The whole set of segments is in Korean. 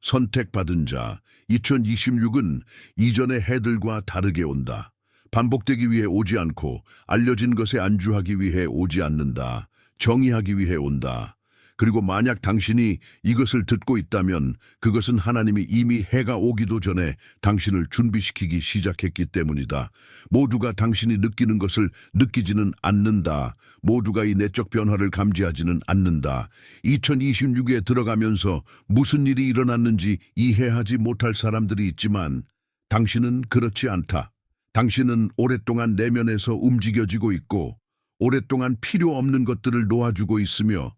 선택받은 자, 2026은 이전의 해들과 다르게 온다. 반복되기 위해 오지 않고 알려진 것에 안주하기 위해 오지 않는다. 정의하기 위해 온다. 그리고 만약 당신이 이것을 듣고 있다면 그것은 하나님이 이미 해가 오기도 전에 당신을 준비시키기 시작했기 때문이다. 모두가 당신이 느끼는 것을 느끼지는 않는다. 모두가 이 내적 변화를 감지하지는 않는다. 2026에 들어가면서 무슨 일이 일어났는지 이해하지 못할 사람들이 있지만 당신은 그렇지 않다. 당신은 오랫동안 내면에서 움직여지고 있고 오랫동안 필요 없는 것들을 놓아주고 있으며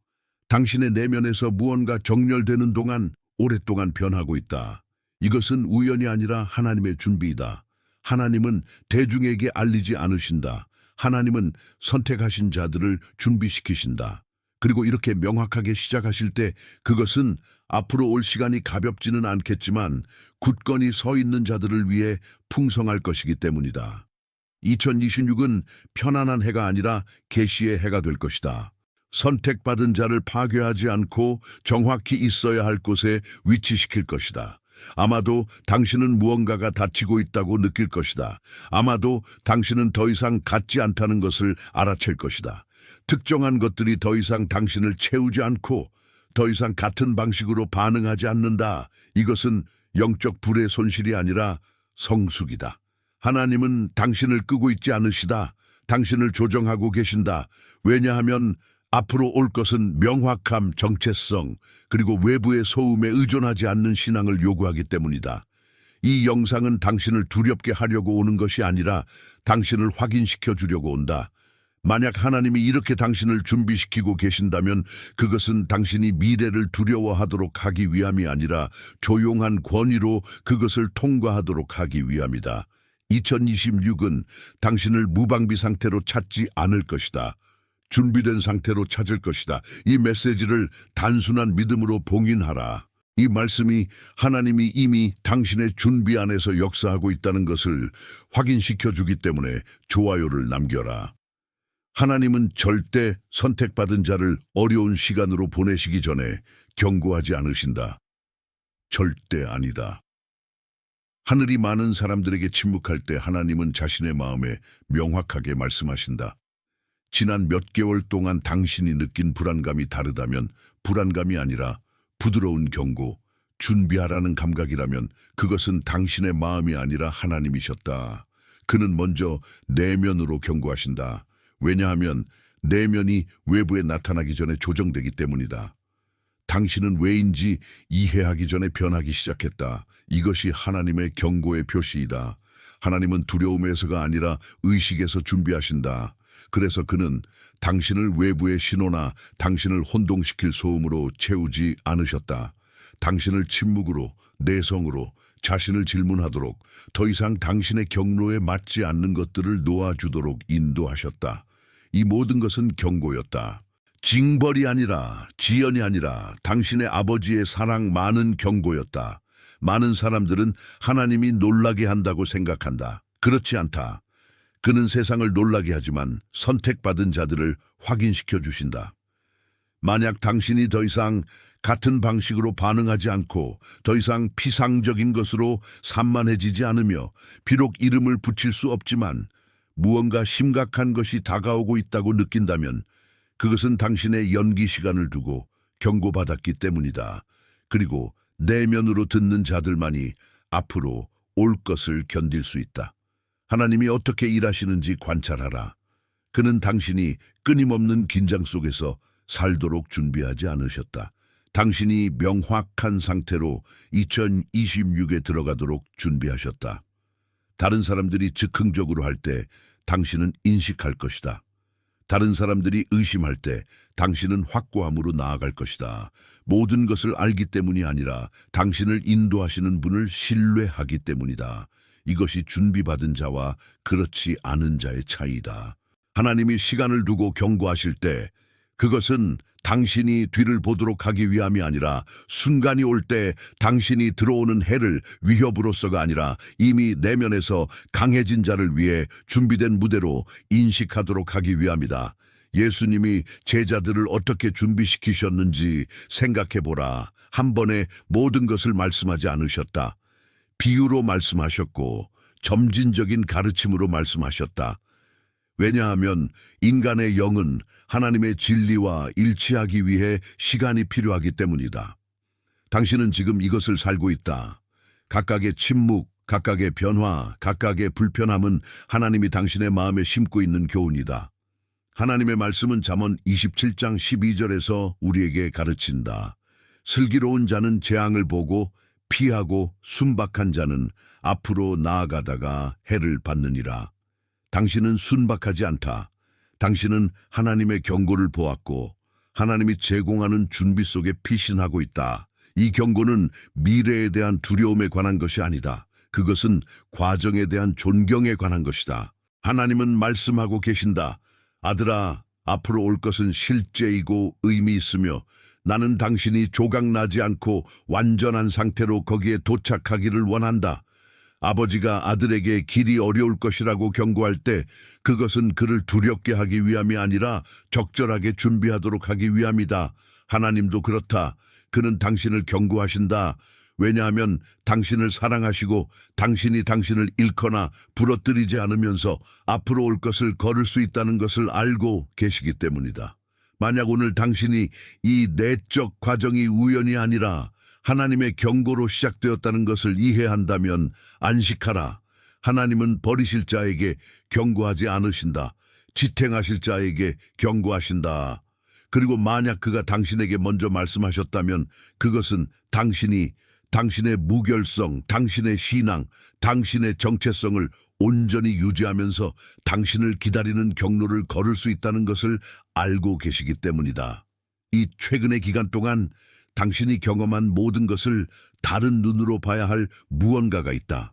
당신의 내면에서 무언가 정렬되는 동안 오랫동안 변하고 있다. 이것은 우연이 아니라 하나님의 준비이다. 하나님은 대중에게 알리지 않으신다. 하나님은 선택하신 자들을 준비시키신다. 그리고 이렇게 명확하게 시작하실 때 그것은 앞으로 올 시간이 가볍지는 않겠지만 굳건히 서 있는 자들을 위해 풍성할 것이기 때문이다. 2026은 편안한 해가 아니라 계시의 해가 될 것이다. 선택받은 자를 파괴하지 않고 정확히 있어야 할 곳에 위치시킬 것이다. 아마도 당신은 무언가가 닫히고 있다고 느낄 것이다. 아마도 당신은 더 이상 같지 않다는 것을 알아챌 것이다. 특정한 것들이 더 이상 당신을 채우지 않고 더 이상 같은 방식으로 반응하지 않는다. 이것은 영적 불의 손실이 아니라 성숙이다. 하나님은 당신을 끄고 있지 않으시다. 당신을 조정하고 계신다. 왜냐하면 앞으로 올 것은 명확함, 정체성, 그리고 외부의 소음에 의존하지 않는 신앙을 요구하기 때문이다. 이 영상은 당신을 두렵게 하려고 오는 것이 아니라 당신을 확인시켜 주려고 온다. 만약 하나님이 이렇게 당신을 준비시키고 계신다면 그것은 당신이 미래를 두려워하도록 하기 위함이 아니라 조용한 권위로 그것을 통과하도록 하기 위함이다. 2026은 당신을 무방비 상태로 찾지 않을 것이다. 준비된 상태로 찾을 것이다. 이 메시지를 단순한 믿음으로 봉인하라. 이 말씀이 하나님이 이미 당신의 준비 안에서 역사하고 있다는 것을 확인시켜 주기 때문에 좋아요를 남겨라. 하나님은 절대 선택받은 자를 어려운 시간으로 보내시기 전에 경고하지 않으신다. 절대 아니다. 하늘이 많은 사람들에게 침묵할 때 하나님은 자신의 마음에 명확하게 말씀하신다. 지난 몇 개월 동안 당신이 느낀 불안감이 다르다면 불안감이 아니라 부드러운 경고, 준비하라는 감각이라면 그것은 당신의 마음이 아니라 하나님이셨다. 그는 먼저 내면으로 경고하신다. 왜냐하면 내면이 외부에 나타나기 전에 조정되기 때문이다. 당신은 왜인지 이해하기 전에 변하기 시작했다. 이것이 하나님의 경고의 표시이다. 하나님은 두려움에서가 아니라 의식에서 준비하신다. 그래서 그는 당신을 외부의 신호나 당신을 혼동시킬 소음으로 채우지 않으셨다. 당신을 침묵으로, 내성으로, 자신을 질문하도록 더 이상 당신의 경로에 맞지 않는 것들을 놓아주도록 인도하셨다. 이 모든 것은 경고였다. 징벌이 아니라, 지연이 아니라 당신의 아버지의 사랑 많은 경고였다. 많은 사람들은 하나님이 놀라게 한다고 생각한다. 그렇지 않다. 그는 세상을 놀라게 하지만 선택받은 자들을 확인시켜 주신다. 만약 당신이 더 이상 같은 방식으로 반응하지 않고 더 이상 피상적인 것으로 산만해지지 않으며 비록 이름을 붙일 수 없지만 무언가 심각한 것이 다가오고 있다고 느낀다면 그것은 당신의 연기 시간을 두고 경고받았기 때문이다. 그리고 내면으로 듣는 자들만이 앞으로 올 것을 견딜 수 있다. 하나님이 어떻게 일하시는지 관찰하라. 그는 당신이 끊임없는 긴장 속에서 살도록 준비하지 않으셨다. 당신이 명확한 상태로 2026에 들어가도록 준비하셨다. 다른 사람들이 즉흥적으로 할 때 당신은 인식할 것이다. 다른 사람들이 의심할 때 당신은 확고함으로 나아갈 것이다. 모든 것을 알기 때문이 아니라 당신을 인도하시는 분을 신뢰하기 때문이다. 이것이 준비받은 자와 그렇지 않은 자의 차이다. 하나님이 시간을 두고 경고하실 때 그것은 당신이 뒤를 보도록 하기 위함이 아니라 순간이 올 때 당신이 들어오는 해를 위협으로서가 아니라 이미 내면에서 강해진 자를 위해 준비된 무대로 인식하도록 하기 위함이다. 예수님이 제자들을 어떻게 준비시키셨는지 생각해보라. 한 번에 모든 것을 말씀하지 않으셨다. 비유로 말씀하셨고 점진적인 가르침으로 말씀하셨다. 왜냐하면 인간의 영은 하나님의 진리와 일치하기 위해 시간이 필요하기 때문이다. 당신은 지금 이것을 살고 있다. 각각의 침묵, 각각의 변화, 각각의 불편함은 하나님이 당신의 마음에 심고 있는 교훈이다. 하나님의 말씀은 잠언 27장 12절에서 우리에게 가르친다. 슬기로운 자는 재앙을 보고 피하고 순박한 자는 앞으로 나아가다가 해를 받느니라. 당신은 순박하지 않다. 당신은 하나님의 경고를 보았고 하나님이 제공하는 준비 속에 피신하고 있다. 이 경고는 미래에 대한 두려움에 관한 것이 아니다. 그것은 과정에 대한 존경에 관한 것이다. 하나님은 말씀하고 계신다. 아들아, 앞으로 올 것은 실제이고 의미 있으며 나는 당신이 조각나지 않고 완전한 상태로 거기에 도착하기를 원한다. 아버지가 아들에게 길이 어려울 것이라고 경고할 때 그것은 그를 두렵게 하기 위함이 아니라 적절하게 준비하도록 하기 위함이다. 하나님도 그렇다. 그는 당신을 경고하신다. 왜냐하면 당신을 사랑하시고 당신이 당신을 잃거나 부러뜨리지 않으면서 앞으로 올 것을 걸을 수 있다는 것을 알고 계시기 때문이다. 만약 오늘 당신이 이 내적 과정이 우연이 아니라 하나님의 경고로 시작되었다는 것을 이해한다면 안식하라. 하나님은 버리실 자에게 경고하지 않으신다. 지탱하실 자에게 경고하신다. 그리고 만약 그가 당신에게 먼저 말씀하셨다면 그것은 당신이 당신의 무결성, 당신의 신앙, 당신의 정체성을 온전히 유지하면서 당신을 기다리는 경로를 걸을 수 있다는 것을 알고 계시기 때문이다. 이 최근의 기간 동안 당신이 경험한 모든 것을 다른 눈으로 봐야 할 무언가가 있다.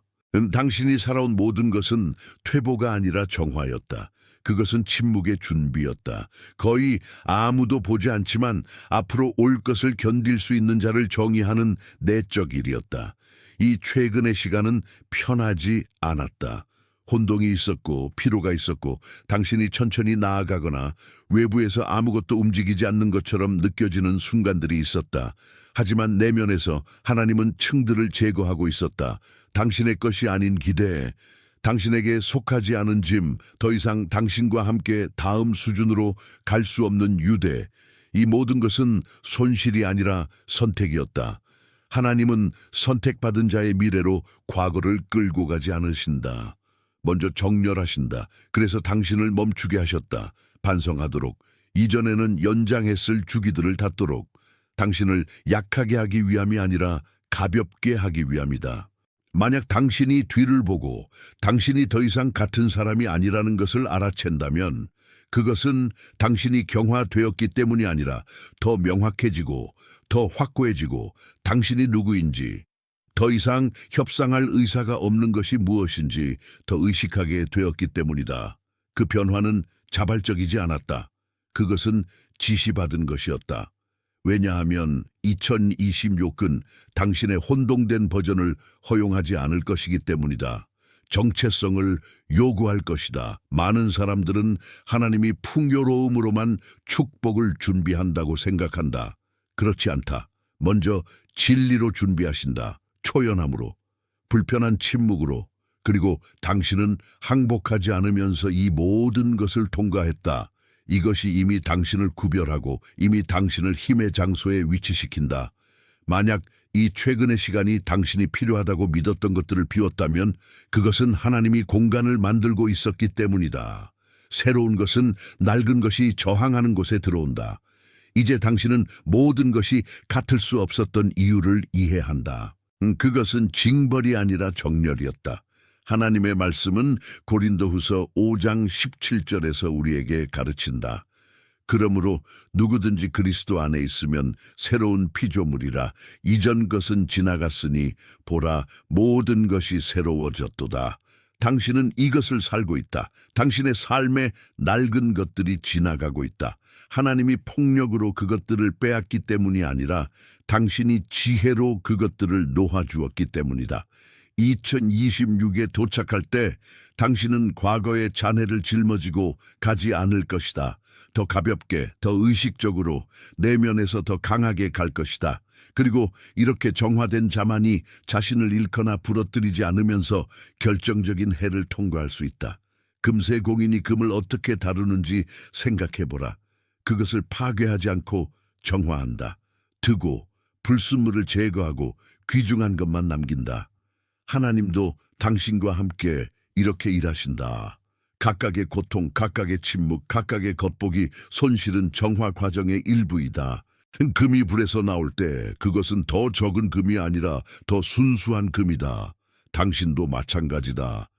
당신이 살아온 모든 것은 퇴보가 아니라 정화였다. 그것은 침묵의 준비였다. 거의 아무도 보지 않지만 앞으로 올 것을 견딜 수 있는 자를 정의하는 내적 일이었다. 이 최근의 시간은 편하지 않았다. 혼동이 있었고 피로가 있었고 당신이 천천히 나아가거나 외부에서 아무것도 움직이지 않는 것처럼 느껴지는 순간들이 있었다. 하지만 내면에서 하나님은 층들을 제거하고 있었다. 당신의 것이 아닌 기대, 당신에게 속하지 않은 짐, 더 이상 당신과 함께 다음 수준으로 갈 수 없는 유대, 이 모든 것은 손실이 아니라 선택이었다. 하나님은 선택받은 자의 미래로 과거를 끌고 가지 않으신다. 먼저 정렬하신다. 그래서 당신을 멈추게 하셨다. 반성하도록, 이전에는 연장했을 주기들을 닫도록, 당신을 약하게 하기 위함이 아니라 가볍게 하기 위함이다. 만약 당신이 뒤를 보고 당신이 더 이상 같은 사람이 아니라는 것을 알아챈다면 그것은 당신이 경화되었기 때문이 아니라 더 명확해지고 더 확고해지고 당신이 누구인지, 더 이상 협상할 의사가 없는 것이 무엇인지 더 의식하게 되었기 때문이다. 그 변화는 자발적이지 않았다. 그것은 지시받은 것이었다. 왜냐하면 2026은 당신의 혼동된 버전을 허용하지 않을 것이기 때문이다. 정체성을 요구할 것이다. 많은 사람들은 하나님이 풍요로움으로만 축복을 준비한다고 생각한다. 그렇지 않다. 먼저 진리로 준비하신다. 초연함으로, 불편한 침묵으로, 그리고 당신은 항복하지 않으면서 이 모든 것을 통과했다. 이것이 이미 당신을 구별하고 이미 당신을 힘의 장소에 위치시킨다. 만약 이 최근의 시간이 당신이 필요하다고 믿었던 것들을 비웠다면 그것은 하나님이 공간을 만들고 있었기 때문이다. 새로운 것은 낡은 것이 저항하는 곳에 들어온다. 이제 당신은 모든 것이 같을 수 없었던 이유를 이해한다. 그것은 징벌이 아니라 정렬이었다. 하나님의 말씀은 고린도후서 5장 17절에서 우리에게 가르친다. 그러므로 누구든지 그리스도 안에 있으면 새로운 피조물이라. 이전 것은 지나갔으니 보라, 모든 것이 새로워졌도다. 당신은 이것을 살고 있다. 당신의 삶에 낡은 것들이 지나가고 있다. 하나님이 폭력으로 그것들을 빼앗기 때문이 아니라 당신이 지혜로 그것들을 놓아주었기 때문이다. 2026에 도착할 때 당신은 과거의 잔해를 짊어지고 가지 않을 것이다. 더 가볍게, 더 의식적으로, 내면에서 더 강하게 갈 것이다. 그리고 이렇게 정화된 자만이 자신을 잃거나 부러뜨리지 않으면서 결정적인 해를 통과할 수 있다. 금세 공인이 금을 어떻게 다루는지 생각해보라. 그것을 파괴하지 않고 정화한다. 트고 불순물을 제거하고 귀중한 것만 남긴다. 하나님도 당신과 함께 이렇게 일하신다. 각각의 고통, 각각의 침묵, 각각의 겉보기, 손실은 정화 과정의 일부이다. 금이 불에서 나올 때 그것은 더 적은 금이 아니라 더 순수한 금이다. 당신도 마찬가지다.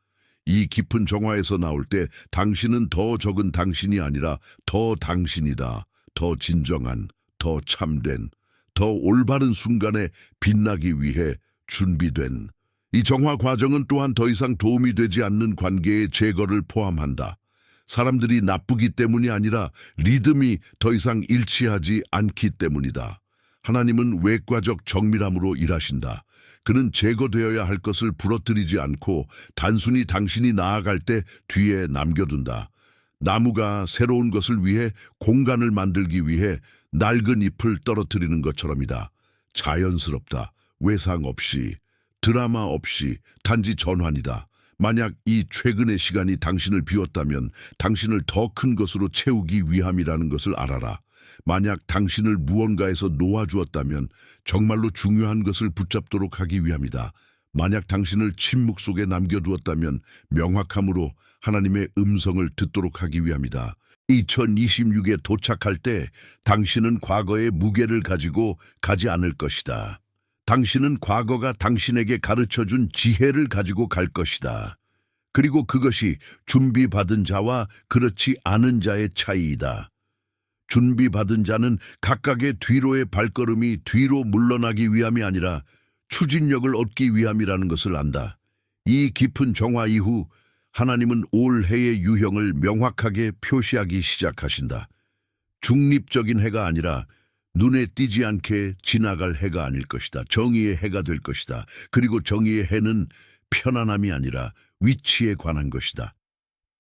이 깊은 정화에서 나올 때 당신은 더 적은 당신이 아니라 더 당신이다. 더 진정한, 더 참된, 더 올바른 순간에 빛나기 위해 준비된. 이 정화 과정은 또한 더 이상 도움이 되지 않는 관계의 제거를 포함한다. 사람들이 나쁘기 때문이 아니라 리듬이 더 이상 일치하지 않기 때문이다. 하나님은 외과적 정밀함으로 일하신다. 그는 제거되어야 할 것을 부러뜨리지 않고 단순히 당신이 나아갈 때 뒤에 남겨둔다. 나무가 새로운 것을 위해 공간을 만들기 위해 낡은 잎을 떨어뜨리는 것처럼이다. 자연스럽다. 외상 없이, 드라마 없이, 단지 전환이다. 만약 이 최근의 시간이 당신을 비웠다면 당신을 더 큰 것으로 채우기 위함이라는 것을 알아라. 만약 당신을 무언가에서 놓아주었다면 정말로 중요한 것을 붙잡도록 하기 위함이다. 만약 당신을 침묵 속에 남겨두었다면 명확함으로 하나님의 음성을 듣도록 하기 위함이다. 2026에 도착할 때 당신은 과거의 무게를 가지고 가지 않을 것이다. 당신은 과거가 당신에게 가르쳐준 지혜를 가지고 갈 것이다. 그리고 그것이 준비받은 자와 그렇지 않은 자의 차이이다. 준비받은 자는 각각의 뒤로의 발걸음이 뒤로 물러나기 위함이 아니라 추진력을 얻기 위함이라는 것을 안다. 이 깊은 정화 이후 하나님은 올 해의 유형을 명확하게 표시하기 시작하신다. 중립적인 해가 아니라 눈에 띄지 않게 지나갈 해가 아닐 것이다. 정의의 해가 될 것이다. 그리고 정의의 해는 편안함이 아니라 위치에 관한 것이다.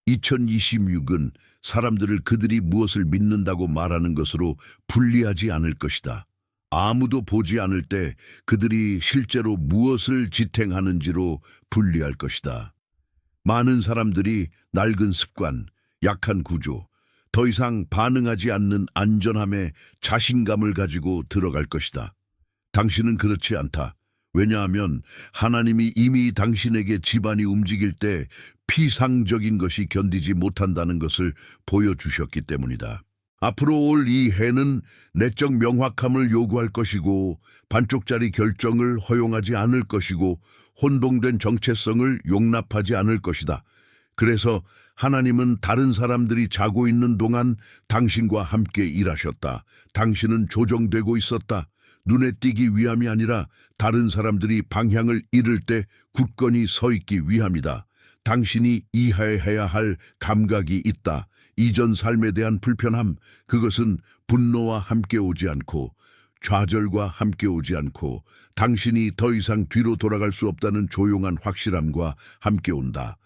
2026은 사람들을 그들이 무엇을 믿는다고 말하는 것으로 분리하지 않을 것이다. 아무도 보지 않을 때 그들이 실제로 무엇을 지탱하는지로 분리할 것이다. 많은 사람들이 낡은 습관, 약한 구조, 더 이상 반응하지 않는 안전함에 자신감을 가지고 들어갈 것이다. 당신은 그렇지 않다. 왜냐하면 하나님이 이미 당신에게 집안이 움직일 때 피상적인 것이 견디지 못한다는 것을 보여주셨기 때문이다. 앞으로 올 이 해는 내적 명확함을 요구할 것이고 반쪽짜리 결정을 허용하지 않을 것이고 혼동된 정체성을 용납하지 않을 것이다. 그래서 하나님은 다른 사람들이 자고 있는 동안 당신과 함께 일하셨다. 당신은 조정되고 있었다. 눈에 띄기 위함이 아니라 다른 사람들이 방향을 잃을 때 굳건히 서 있기 위함이다. 당신이 이해해야 할 감각이 있다. 이전 삶에 대한 불편함, 그것은 분노와 함께 오지 않고 좌절과 함께 오지 않고 당신이 더 이상 뒤로 돌아갈 수 없다는 조용한 확실함과 함께 온다.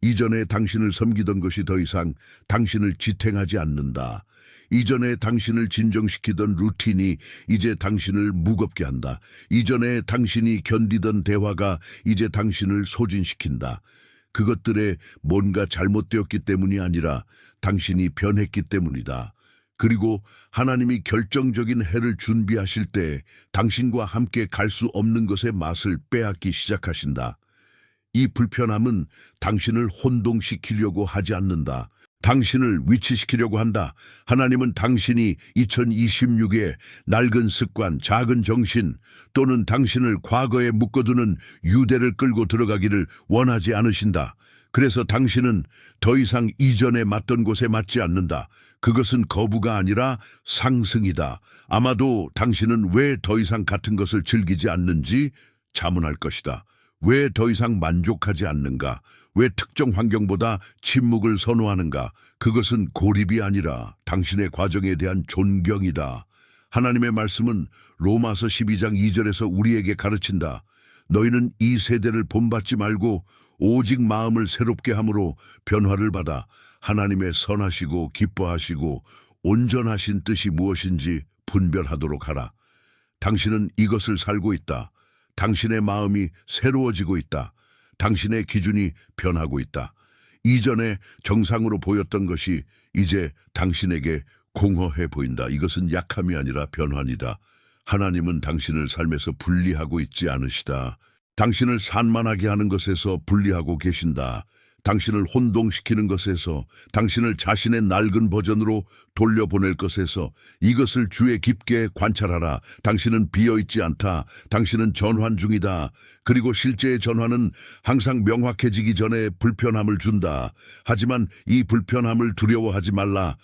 이전에 당신을 섬기던 것이 더 이상 당신을 지탱하지 않는다. 이전에 당신을 진정시키던 루틴이 이제 당신을 무겁게 한다. 이전에 당신이 견디던 대화가 이제 당신을 소진시킨다. 그것들에 뭔가 잘못되었기 때문이 아니라 당신이 변했기 때문이다. 그리고 하나님이 결정적인 해를 준비하실 때 당신과 함께 갈 수 없는 것의 맛을 빼앗기 시작하신다. 이 불편함은 당신을 혼동시키려고 하지 않는다. 당신을 위치시키려고 한다. 하나님은 당신이 2026에 낡은 습관, 작은 정신 또는 당신을 과거에 묶어두는 유대를 끌고 들어가기를 원하지 않으신다. 그래서 당신은 더 이상 이전에 맞던 곳에 맞지 않는다. 그것은 거부가 아니라 상승이다. 아마도 당신은 왜 더 이상 같은 것을 즐기지 않는지 자문할 것이다. 왜 더 이상 만족하지 않는가? 왜 특정 환경보다 침묵을 선호하는가? 그것은 고립이 아니라 당신의 과정에 대한 존경이다. 하나님의 말씀은 로마서 12장 2절에서 우리에게 가르친다. 너희는 이 세대를 본받지 말고 오직 마음을 새롭게 함으로 변화를 받아 하나님의 선하시고 기뻐하시고 온전하신 뜻이 무엇인지 분별하도록 하라. 당신은 이것을 살고 있다. 당신의 마음이 새로워지고 있다. 당신의 기준이 변하고 있다. 이전에 정상으로 보였던 것이 이제 당신에게 공허해 보인다. 이것은 약함이 아니라 변환이다. 하나님은 당신을 삶에서 분리하고 있지 않으시다. 당신을 산만하게 하는 것에서 분리하고 계신다. 당신을 혼동시키는 것에서, 당신을 자신의 낡은 버전으로 돌려보낼 것에서 이것을 주의 깊게 관찰하라. 당신은 비어있지 않다. 당신은 전환 중이다. 그리고 실제의 전환은 항상 명확해지기 전에 불편함을 준다. 하지만 이 불편함을 두려워하지 말라.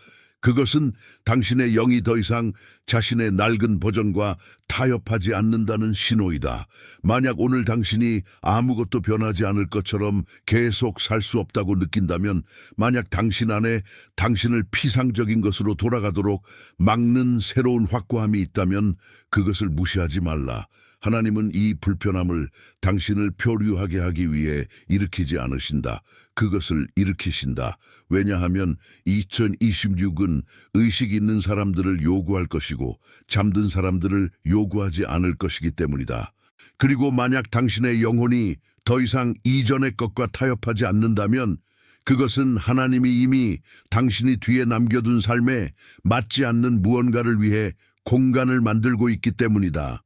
그것은 당신의 영이 더 이상 자신의 낡은 버전과 타협하지 않는다는 신호이다. 만약 오늘 당신이 아무것도 변하지 않을 것처럼 계속 살 수 없다고 느낀다면, 만약 당신 안에 당신을 피상적인 것으로 돌아가도록 막는 새로운 확고함이 있다면 그것을 무시하지 말라. 하나님은 이 불편함을 당신을 표류하게 하기 위해 일으키지 않으신다. 그것을 일으키신다. 왜냐하면 2026은 의식 있는 사람들을 요구할 것이고 잠든 사람들을 요구하지 않을 것이기 때문이다. 그리고 만약 당신의 영혼이 더 이상 이전의 것과 타협하지 않는다면 그것은 하나님이 이미 당신이 뒤에 남겨둔 삶에 맞지 않는 무언가를 위해 공간을 만들고 있기 때문이다.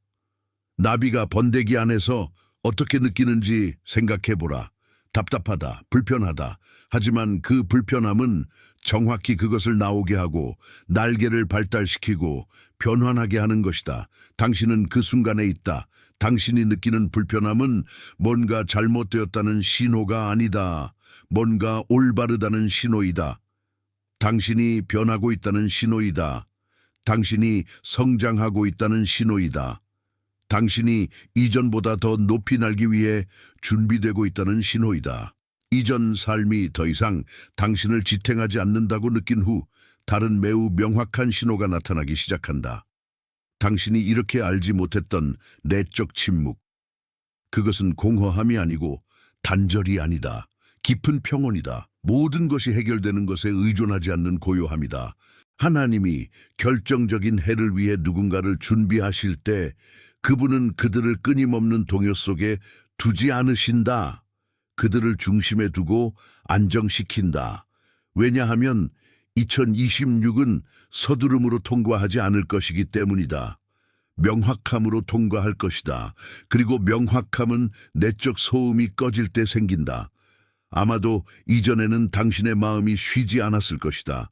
나비가 번데기 안에서 어떻게 느끼는지 생각해보라. 답답하다, 불편하다. 하지만 그 불편함은 정확히 그것을 나오게 하고 날개를 발달시키고 변환하게 하는 것이다. 당신은 그 순간에 있다. 당신이 느끼는 불편함은 뭔가 잘못되었다는 신호가 아니다. 뭔가 올바르다는 신호이다. 당신이 변하고 있다는 신호이다. 당신이 성장하고 있다는 신호이다. 당신이 이전보다 더 높이 날기 위해 준비되고 있다는 신호이다. 이전 삶이 더 이상 당신을 지탱하지 않는다고 느낀 후 다른 매우 명확한 신호가 나타나기 시작한다. 당신이 이렇게 알지 못했던 내적 침묵. 그것은 공허함이 아니고 단절이 아니다. 깊은 평온이다. 모든 것이 해결되는 것에 의존하지 않는 고요함이다. 하나님이 결정적인 해를 위해 누군가를 준비하실 때 그분은 그들을 끊임없는 동요 속에 두지 않으신다. 그들을 중심에 두고 안정시킨다. 왜냐하면 2026은 서두름으로 통과하지 않을 것이기 때문이다. 명확함으로 통과할 것이다. 그리고 명확함은 내적 소음이 꺼질 때 생긴다. 아마도 이전에는 당신의 마음이 쉬지 않았을 것이다.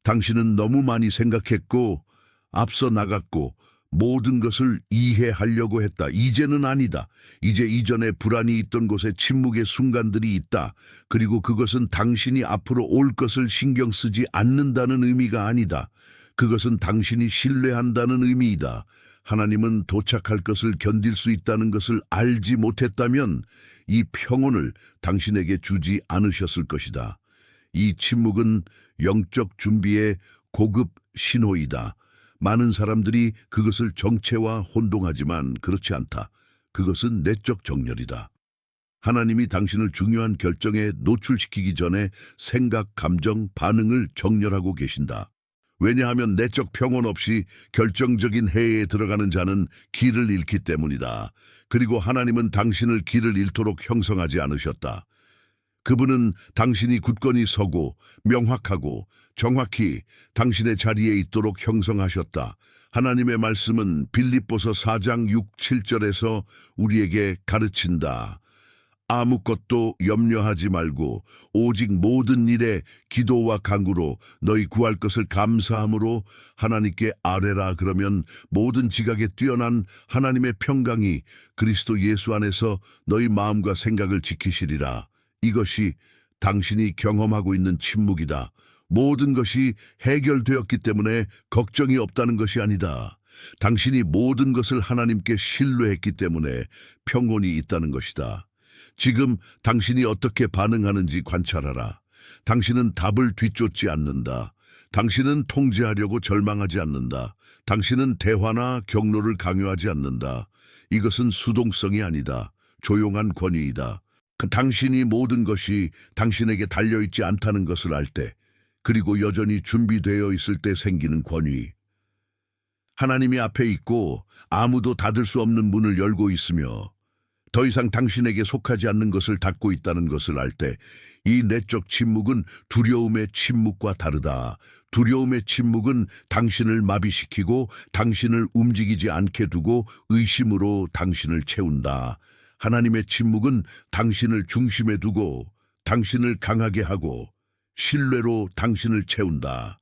당신은 너무 많이 생각했고 앞서 나갔고 모든 것을 이해하려고 했다. 이제는 아니다. 이제 이전에 불안이 있던 곳에 침묵의 순간들이 있다. 그리고 그것은 당신이 앞으로 올 것을 신경 쓰지 않는다는 의미가 아니다. 그것은 당신이 신뢰한다는 의미이다. 하나님은 도착할 것을 견딜 수 있다는 것을 알지 못했다면 이 평온을 당신에게 주지 않으셨을 것이다. 이 침묵은 영적 준비의 고급 신호이다. 많은 사람들이 그것을 정체와 혼동하지만 그렇지 않다. 그것은 내적 정렬이다. 하나님이 당신을 중요한 결정에 노출시키기 전에 생각, 감정, 반응을 정렬하고 계신다. 왜냐하면 내적 평온 없이 결정적인 해에 들어가는 자는 길을 잃기 때문이다. 그리고 하나님은 당신을 길을 잃도록 형성하지 않으셨다. 그분은 당신이 굳건히 서고 명확하고 정확히 당신의 자리에 있도록 형성하셨다. 하나님의 말씀은 빌립보서 4장 6, 7절에서 우리에게 가르친다. 아무것도 염려하지 말고 오직 모든 일에 기도와 간구로 너희 구할 것을 감사함으로 하나님께 아뢰라. 그러면 모든 지각에 뛰어난 하나님의 평강이 그리스도 예수 안에서 너희 마음과 생각을 지키시리라. 이것이 당신이 경험하고 있는 침묵이다. 모든 것이 해결되었기 때문에 걱정이 없다는 것이 아니다. 당신이 모든 것을 하나님께 신뢰했기 때문에 평온이 있다는 것이다. 지금 당신이 어떻게 반응하는지 관찰하라. 당신은 답을 뒤쫓지 않는다. 당신은 통제하려고 절망하지 않는다. 당신은 대화나 격려를 강요하지 않는다. 이것은 수동성이 아니다. 조용한 권위이다. 당신이 모든 것이 당신에게 달려있지 않다는 것을 알 때, 그리고 여전히 준비되어 있을 때 생기는 권위. 하나님이 앞에 있고 아무도 닫을 수 없는 문을 열고 있으며 더 이상 당신에게 속하지 않는 것을 닫고 있다는 것을 알 때, 이 내적 침묵은 두려움의 침묵과 다르다. 두려움의 침묵은 당신을 마비시키고 당신을 움직이지 않게 두고 의심으로 당신을 채운다. 하나님의 침묵은 당신을 중심에 두고 당신을 강하게 하고 신뢰로 당신을 채운다.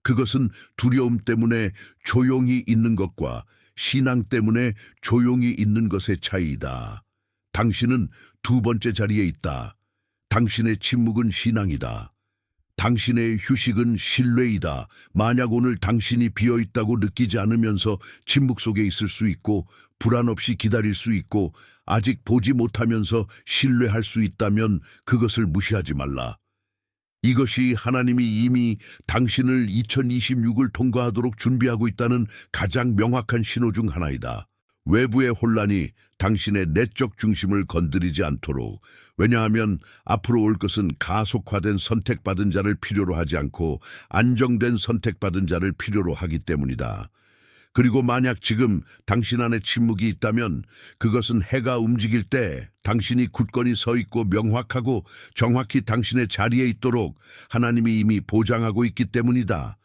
그것은 두려움 때문에 조용히 있는 것과 신앙 때문에 조용히 있는 것의 차이이다. 당신은 두 번째 자리에 있다. 당신의 침묵은 신앙이다. 당신의 휴식은 신뢰이다. 만약 오늘 당신이 비어있다고 느끼지 않으면서 침묵 속에 있을 수 있고 불안 없이 기다릴 수 있고 아직 보지 못하면서 신뢰할 수 있다면 그것을 무시하지 말라. 이것이 하나님이 이미 당신을 2026을 통과하도록 준비하고 있다는 가장 명확한 신호 중 하나이다. 외부의 혼란이 당신의 내적 중심을 건드리지 않도록. 왜냐하면 앞으로 올 것은 가속화된 선택받은 자를 필요로 하지 않고 안정된 선택받은 자를 필요로 하기 때문이다. 그리고 만약 지금 당신 안에 침묵이 있다면 그것은 해가 움직일 때 당신이 굳건히 서 있고 명확하고 정확히 당신의 자리에 있도록 하나님이 이미 보장하고 있기 때문이다.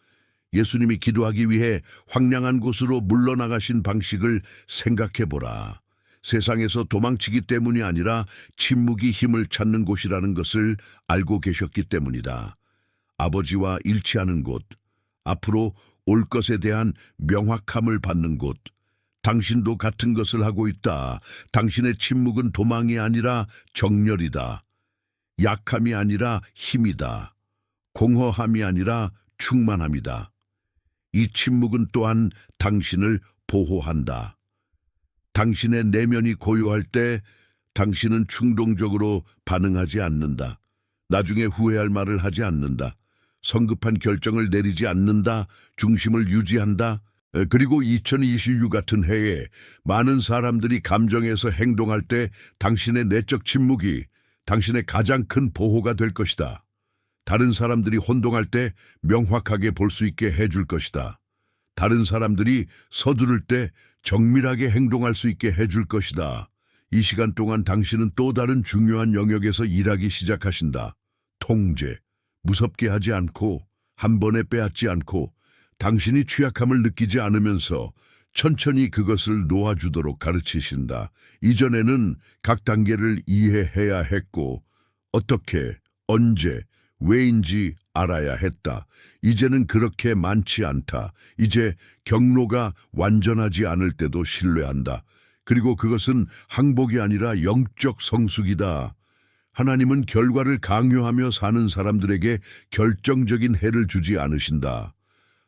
예수님이 기도하기 위해 황량한 곳으로 물러나가신 방식을 생각해보라. 세상에서 도망치기 때문이 아니라 침묵이 힘을 찾는 곳이라는 것을 알고 계셨기 때문이다. 아버지와 일치하는 곳, 앞으로 올 것에 대한 명확함을 받는 곳, 당신도 같은 것을 하고 있다. 당신의 침묵은 도망이 아니라 정렬이다. 약함이 아니라 힘이다. 공허함이 아니라 충만함이다. 이 침묵은 또한 당신을 보호한다. 당신의 내면이 고요할 때 당신은 충동적으로 반응하지 않는다. 나중에 후회할 말을 하지 않는다. 성급한 결정을 내리지 않는다. 중심을 유지한다. 그리고 2026 같은 해에 많은 사람들이 감정에서 행동할 때 당신의 내적 침묵이 당신의 가장 큰 보호가 될 것이다. 다른 사람들이 혼동할 때 명확하게 볼 수 있게 해줄 것이다. 다른 사람들이 서두를 때 정밀하게 행동할 수 있게 해줄 것이다. 이 시간 동안 당신은 또 다른 중요한 영역에서 일하기 시작하신다. 통제, 무섭게 하지 않고 한 번에 빼앗지 않고 당신이 취약함을 느끼지 않으면서 천천히 그것을 놓아주도록 가르치신다. 이전에는 각 단계를 이해해야 했고 어떻게, 언제, 왜인지 알아야 했다. 이제는 그렇게 많지 않다. 이제 경로가 완전하지 않을 때도 신뢰한다. 그리고 그것은 항복이 아니라 영적 성숙이다. 하나님은 결과를 강요하며 사는 사람들에게 결정적인 해를 주지 않으신다.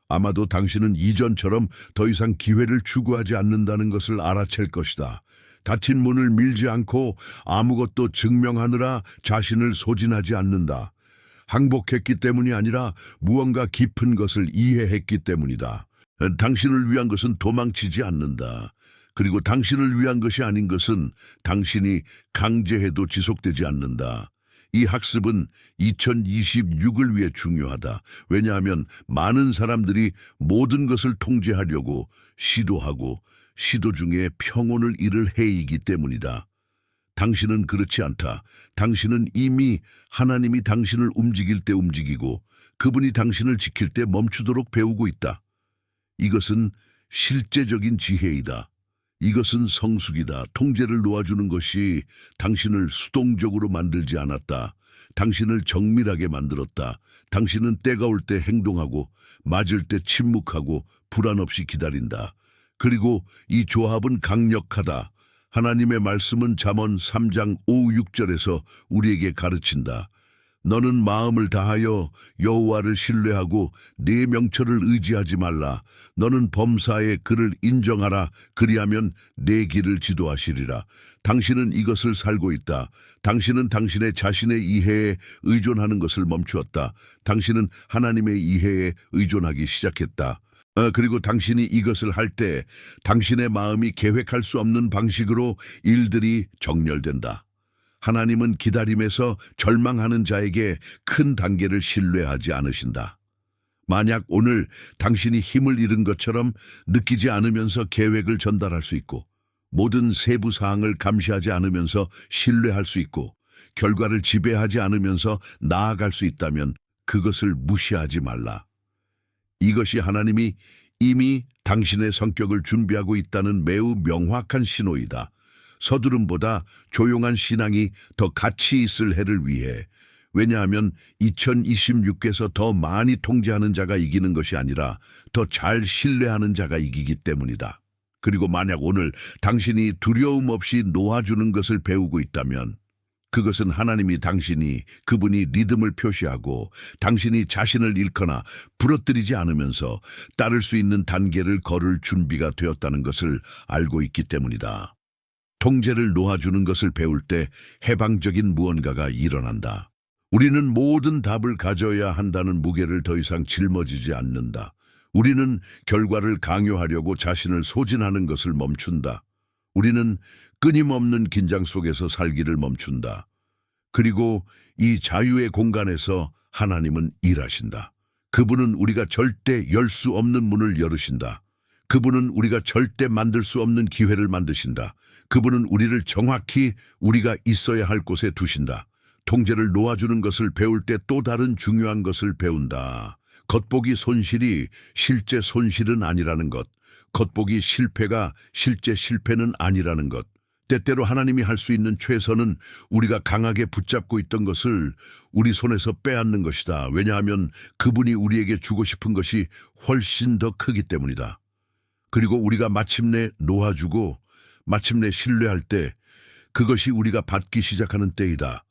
아마도 당신은 이전처럼 더 이상 기회를 추구하지 않는다는 것을 알아챌 것이다. 닫힌 문을 밀지 않고 아무것도 증명하느라 자신을 소진하지 않는다. 항복했기 때문이 아니라 무언가 깊은 것을 이해했기 때문이다. 당신을 위한 것은 도망치지 않는다. 그리고 당신을 위한 것이 아닌 것은 당신이 강제해도 지속되지 않는다. 이 학습은 2026을 위해 중요하다. 왜냐하면 많은 사람들이 모든 것을 통제하려고 시도하고 시도 중에 평온을 잃을 해이기 때문이다. 당신은 그렇지 않다. 당신은 이미 하나님이 당신을 움직일 때 움직이고 그분이 당신을 지킬 때 멈추도록 배우고 있다. 이것은 실제적인 지혜이다. 이것은 성숙이다. 통제를 놓아주는 것이 당신을 수동적으로 만들지 않았다. 당신을 정밀하게 만들었다. 당신은 때가 올 때 행동하고 맞을 때 침묵하고 불안 없이 기다린다. 그리고 이 조합은 강력하다. 하나님의 말씀은 잠언 3장 5, 6절에서 우리에게 가르친다. 너는 마음을 다하여 여호와를 신뢰하고 네 명철을 의지하지 말라. 너는 범사에 그를 인정하라. 그리하면 내 길을 지도하시리라. 당신은 이것을 살고 있다. 당신은 당신의 자신의 이해에 의존하는 것을 멈추었다. 당신은 하나님의 이해에 의존하기 시작했다. 그리고 당신이 이것을 할 때 당신의 마음이 계획할 수 없는 방식으로 일들이 정렬된다. 하나님은 기다림에서 절망하는 자에게 큰 단계를 신뢰하지 않으신다. 만약 오늘 당신이 힘을 잃은 것처럼 느끼지 않으면서 계획을 전달할 수 있고 모든 세부 사항을 감시하지 않으면서 신뢰할 수 있고 결과를 지배하지 않으면서 나아갈 수 있다면 그것을 무시하지 말라. 이것이 하나님이 이미 당신의 성격을 준비하고 있다는 매우 명확한 신호이다. 서두름보다 조용한 신앙이 더 가치 있을 해를 위해. 왜냐하면 2026에서 더 많이 통제하는 자가 이기는 것이 아니라 더 잘 신뢰하는 자가 이기기 때문이다. 그리고 만약 오늘 당신이 두려움 없이 놓아주는 것을 배우고 있다면 그것은 하나님이 그분이 리듬을 표시하고 당신이 자신을 잃거나 부러뜨리지 않으면서 따를 수 있는 단계를 걸을 준비가 되었다는 것을 알고 있기 때문이다. 통제를 놓아주는 것을 배울 때 해방적인 무언가가 일어난다. 우리는 모든 답을 가져야 한다는 무게를 더 이상 짊어지지 않는다. 우리는 결과를 강요하려고 자신을 소진하는 것을 멈춘다. 우리는 끊임없는 긴장 속에서 살기를 멈춘다. 그리고 이 자유의 공간에서 하나님은 일하신다. 그분은 우리가 절대 열 수 없는 문을 열으신다. 그분은 우리가 절대 만들 수 없는 기회를 만드신다. 그분은 우리를 정확히 우리가 있어야 할 곳에 두신다. 통제를 놓아주는 것을 배울 때 또 다른 중요한 것을 배운다. 겉보기 손실이 실제 손실은 아니라는 것. 겉보기 실패가 실제 실패는 아니라는 것. 때때로 하나님이 할 수 있는 최선은 우리가 강하게 붙잡고 있던 것을 우리 손에서 빼앗는 것이다. 왜냐하면 그분이 우리에게 주고 싶은 것이 훨씬 더 크기 때문이다. 그리고 우리가 마침내 놓아주고 마침내 신뢰할 때 그것이 우리가 받기 시작하는 때이다.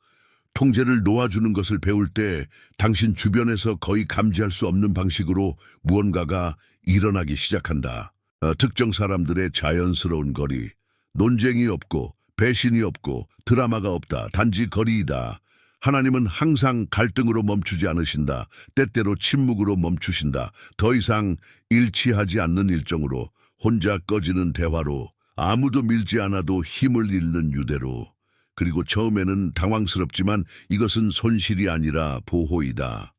통제를 놓아주는 것을 배울 때 당신 주변에서 거의 감지할 수 없는 방식으로 무언가가 일어나기 시작한다. 특정 사람들의 자연스러운 거리, 논쟁이 없고 배신이 없고 드라마가 없다. 단지 거리이다. 하나님은 항상 갈등으로 멈추지 않으신다. 때때로 침묵으로 멈추신다. 더 이상 일치하지 않는 일정으로, 혼자 꺼지는 대화로, 아무도 밀지 않아도 힘을 잃는 유대로. 그리고 처음에는 당황스럽지만 이것은 손실이 아니라 보호이다.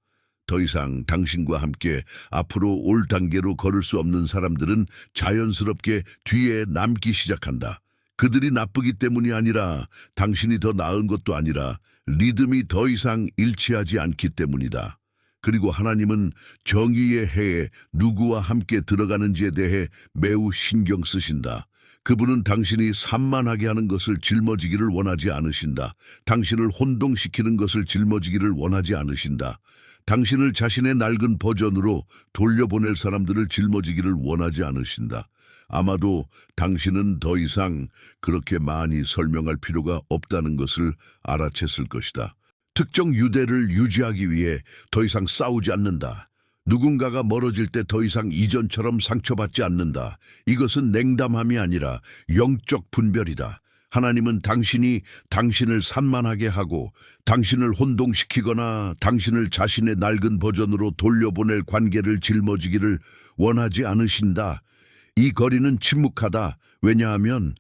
더 이상 당신과 함께 앞으로 올 단계로 걸을 수 없는 사람들은 자연스럽게 뒤에 남기 시작한다. 그들이 나쁘기 때문이 아니라 당신이 더 나은 것도 아니라 리듬이 더 이상 일치하지 않기 때문이다. 그리고 하나님은 정의의 해에 누구와 함께 들어가는지에 대해 매우 신경 쓰신다. 그분은 당신이 산만하게 하는 것을 짊어지기를 원하지 않으신다. 당신을 혼동시키는 것을 짊어지기를 원하지 않으신다. 당신을 자신의 낡은 버전으로 돌려보낼 사람들을 짊어지기를 원하지 않으신다. 아마도 당신은 더 이상 그렇게 많이 설명할 필요가 없다는 것을 알아챘을 것이다. 특정 유대를 유지하기 위해 더 이상 싸우지 않는다. 누군가가 멀어질 때 더 이상 이전처럼 상처받지 않는다. 이것은 냉담함이 아니라 영적 분별이다. 하나님은 당신이 당신을 산만하게 하고 당신을 혼동시키거나 당신을 자신의 낡은 버전으로 돌려보낼 관계를 짊어지기를 원하지 않으신다. 이 거리는 침묵하다. 왜냐하면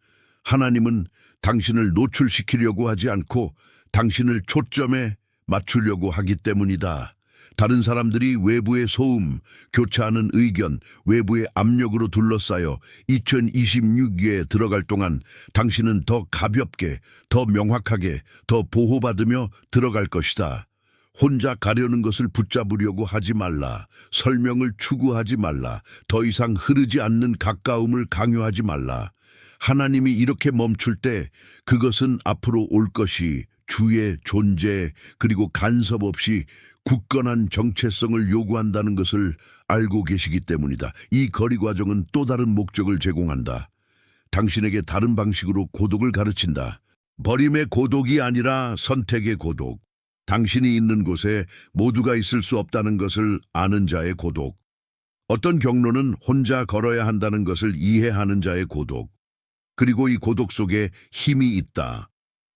하나님은 당신을 노출시키려고 하지 않고 당신을 초점에 맞추려고 하기 때문이다. 다른 사람들이 외부의 소음, 교차하는 의견, 외부의 압력으로 둘러싸여 2026에 들어갈 동안 당신은 더 가볍게, 더 명확하게, 더 보호받으며 들어갈 것이다. 혼자 가려는 것을 붙잡으려고 하지 말라. 설명을 추구하지 말라. 더 이상 흐르지 않는 가까움을 강요하지 말라. 하나님이 이렇게 멈출 때 그것은 앞으로 올 것이 주의 존재 그리고 간섭 없이 굳건한 정체성을 요구한다는 것을 알고 계시기 때문이다. 이 거리 과정은 또 다른 목적을 제공한다. 당신에게 다른 방식으로 고독을 가르친다. 버림의 고독이 아니라 선택의 고독. 당신이 있는 곳에 모두가 있을 수 없다는 것을 아는 자의 고독. 어떤 경로는 혼자 걸어야 한다는 것을 이해하는 자의 고독. 그리고 이 고독 속에 힘이 있다.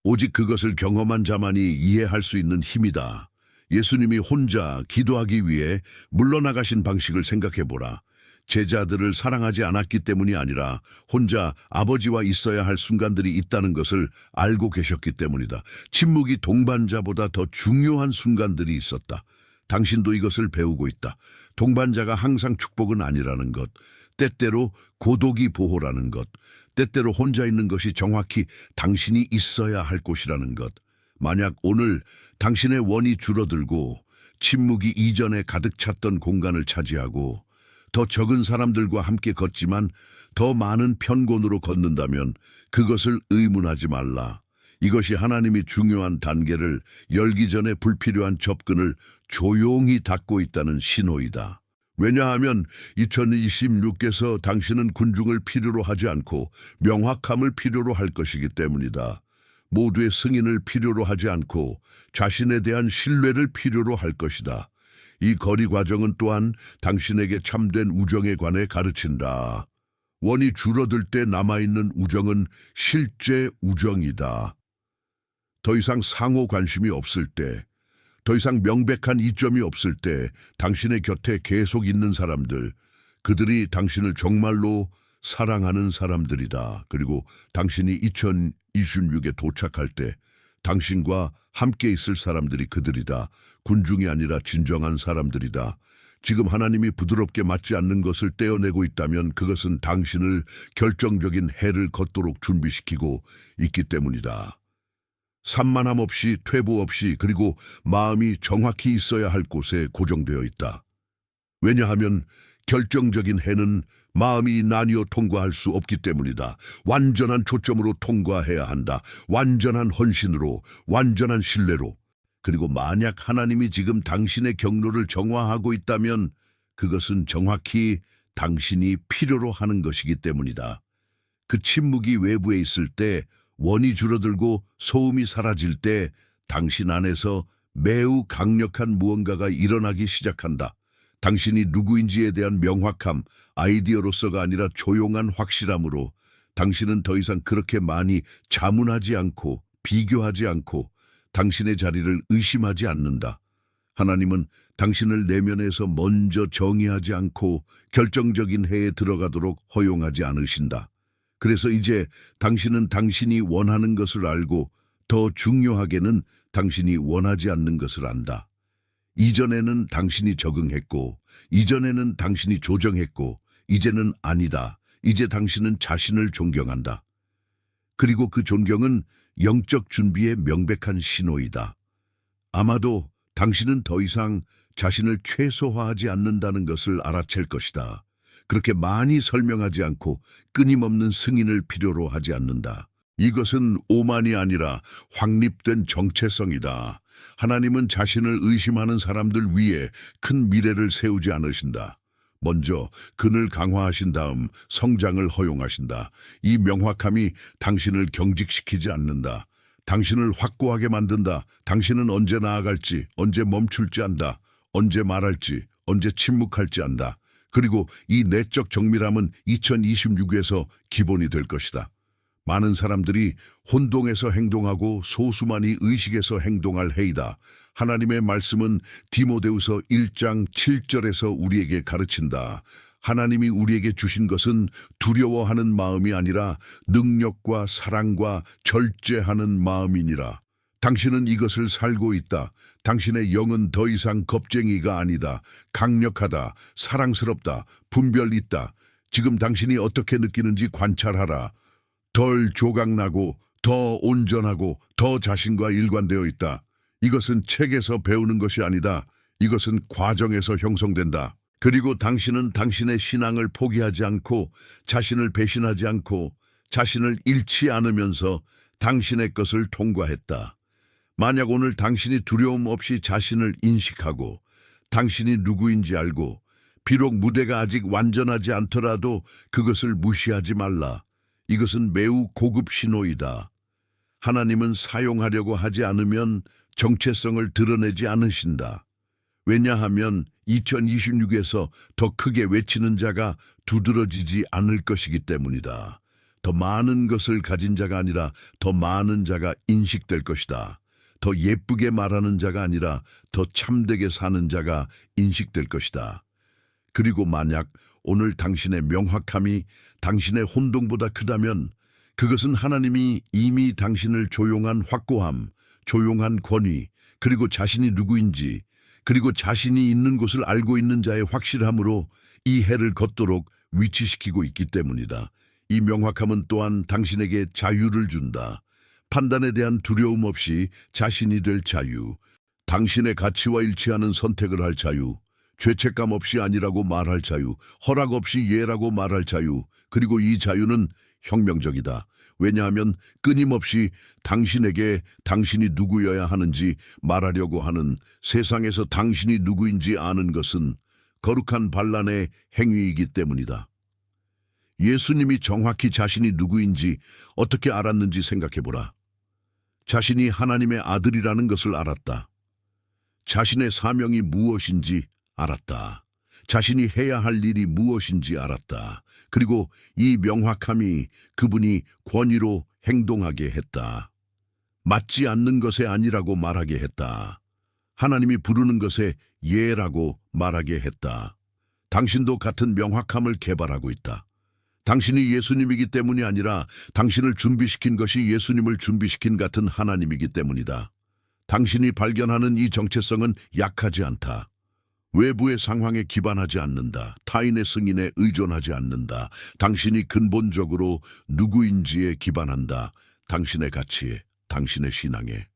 오직 그것을 경험한 자만이 이해할 수 있는 힘이다. 예수님이 혼자 기도하기 위해 물러나가신 방식을 생각해보라. 제자들을 사랑하지 않았기 때문이 아니라 혼자 아버지와 있어야 할 순간들이 있다는 것을 알고 계셨기 때문이다. 침묵이 동반자보다 더 중요한 순간들이 있었다. 당신도 이것을 배우고 있다. 동반자가 항상 축복은 아니라는 것, 때때로 고독이 보호라는 것, 때때로 혼자 있는 것이 정확히 당신이 있어야 할 곳이라는 것. 만약 오늘 당신의 원이 줄어들고 침묵이 이전에 가득 찼던 공간을 차지하고 더 적은 사람들과 함께 걷지만 더 많은 편곤으로 걷는다면 그것을 의문하지 말라. 이것이 하나님이 중요한 단계를 열기 전에 불필요한 접근을 조용히 닫고 있다는 신호이다. 왜냐하면 2026께서 당신은 군중을 필요로 하지 않고 명확함을 필요로 할 것이기 때문이다. 모두의 승인을 필요로 하지 않고 자신에 대한 신뢰를 필요로 할 것이다. 이 거리 과정은 또한 당신에게 참된 우정에 관해 가르친다. 원이 줄어들 때 남아있는 우정은 실제 우정이다. 더 이상 상호 관심이 없을 때, 더 이상 명백한 이점이 없을 때 당신의 곁에 계속 있는 사람들, 그들이 당신을 정말로 사랑하는 사람들이다. 그리고 당신이 2026에 도착할 때 당신과 함께 있을 사람들이 그들이다. 군중이 아니라 진정한 사람들이다. 지금 하나님이 부드럽게 맞지 않는 것을 떼어내고 있다면 그것은 당신을 결정적인 해를 걷도록 준비시키고 있기 때문이다. 산만함 없이, 퇴보 없이, 그리고 마음이 정확히 있어야 할 곳에 고정되어 있다. 왜냐하면 결정적인 해는 마음이 나뉘어 통과할 수 없기 때문이다. 완전한 초점으로 통과해야 한다. 완전한 헌신으로, 완전한 신뢰로. 그리고 만약 하나님이 지금 당신의 경로를 정화하고 있다면 그것은 정확히 당신이 필요로 하는 것이기 때문이다. 그 침묵이 외부에 있을 때, 원이 줄어들고 소음이 사라질 때 당신 안에서 매우 강력한 무언가가 일어나기 시작한다. 당신이 누구인지에 대한 명확함, 아이디어로서가 아니라 조용한 확실함으로 당신은 더 이상 그렇게 많이 자문하지 않고 비교하지 않고 당신의 자리를 의심하지 않는다. 하나님은 당신을 내면에서 먼저 정의하지 않고 결정적인 해에 들어가도록 허용하지 않으신다. 그래서 이제 당신은 당신이 원하는 것을 알고 더 중요하게는 당신이 원하지 않는 것을 안다. 이전에는 당신이 적응했고, 이전에는 당신이 조정했고, 이제는 아니다. 이제 당신은 자신을 존경한다. 그리고 그 존경은 영적 준비의 명백한 신호이다. 아마도 당신은 더 이상 자신을 최소화하지 않는다는 것을 알아챌 것이다. 그렇게 많이 설명하지 않고 끊임없는 승인을 필요로 하지 않는다. 이것은 오만이 아니라 확립된 정체성이다. 하나님은 자신을 의심하는 사람들 위에 큰 미래를 세우지 않으신다. 먼저 근을 강화하신 다음 성장을 허용하신다. 이 명확함이 당신을 경직시키지 않는다. 당신을 확고하게 만든다. 당신은 언제 나아갈지, 언제 멈출지 안다. 언제 말할지, 언제 침묵할지 안다. 그리고 이 내적 정밀함은 2026에서 기본이 될 것이다. 많은 사람들이 혼동해서 행동하고 소수만이 의식해서 행동할 해이다. 하나님의 말씀은 디모데후서 1장 7절에서 우리에게 가르친다. 하나님이 우리에게 주신 것은 두려워하는 마음이 아니라 능력과 사랑과 절제하는 마음이니라. 당신은 이것을 살고 있다. 당신의 영은 더 이상 겁쟁이가 아니다. 강력하다, 사랑스럽다, 분별 있다. 지금 당신이 어떻게 느끼는지 관찰하라. 덜 조각나고 더 온전하고 더 자신과 일관되어 있다. 이것은 책에서 배우는 것이 아니다. 이것은 과정에서 형성된다. 그리고 당신은 당신의 신앙을 포기하지 않고 자신을 배신하지 않고 자신을 잃지 않으면서 당신의 것을 통과했다. 만약 오늘 당신이 두려움 없이 자신을 인식하고 당신이 누구인지 알고 비록 무대가 아직 완전하지 않더라도 그것을 무시하지 말라. 이것은 매우 고급 신호이다. 하나님은 사용하려고 하지 않으면 정체성을 드러내지 않으신다. 왜냐하면 2026에서 더 크게 외치는 자가 두드러지지 않을 것이기 때문이다. 더 많은 것을 가진 자가 아니라 더 많은 자가 인식될 것이다. 더 예쁘게 말하는 자가 아니라 더 참되게 사는 자가 인식될 것이다. 그리고 만약 오늘 당신의 명확함이 당신의 혼동보다 크다면 그것은 하나님이 이미 당신을 조용한 확고함, 조용한 권위, 그리고 자신이 누구인지, 그리고 자신이 있는 곳을 알고 있는 자의 확실함으로 이 해를 걷도록 위치시키고 있기 때문이다. 이 명확함은 또한 당신에게 자유를 준다. 판단에 대한 두려움 없이 자신이 될 자유, 당신의 가치와 일치하는 선택을 할 자유, 죄책감 없이 아니라고 말할 자유, 허락 없이 예라고 말할 자유, 그리고 이 자유는 혁명적이다. 왜냐하면 끊임없이 당신에게 당신이 누구여야 하는지 말하려고 하는 세상에서 당신이 누구인지 아는 것은 거룩한 반란의 행위이기 때문이다. 예수님이 정확히 자신이 누구인지 어떻게 알았는지 생각해보라. 자신이 하나님의 아들이라는 것을 알았다. 자신의 사명이 무엇인지 알았다. 자신이 해야 할 일이 무엇인지 알았다. 그리고 이 명확함이 그분이 권위로 행동하게 했다. 맞지 않는 것에 아니라고 말하게 했다. 하나님이 부르는 것에 예라고 말하게 했다. 당신도 같은 명확함을 개발하고 있다. 당신이 예수님이기 때문이 아니라 당신을 준비시킨 것이 예수님을 준비시킨 같은 하나님이기 때문이다. 당신이 발견하는 이 정체성은 약하지 않다. 외부의 상황에 기반하지 않는다. 타인의 승인에 의존하지 않는다. 당신이 근본적으로 누구인지에 기반한다. 당신의 가치에, 당신의 신앙에,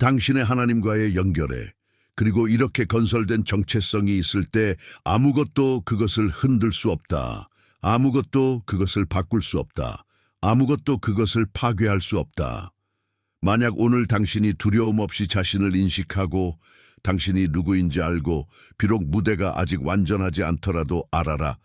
당신의 하나님과의 연결에. 그리고 이렇게 건설된 정체성이 있을 때 아무것도 그것을 흔들 수 없다. 아무것도 그것을 바꿀 수 없다. 아무것도 그것을 파괴할 수 없다. 만약 오늘 당신이 두려움 없이 자신을 인식하고 당신이 누구인지 알고 비록 무대가 아직 완전하지 않더라도 알아라.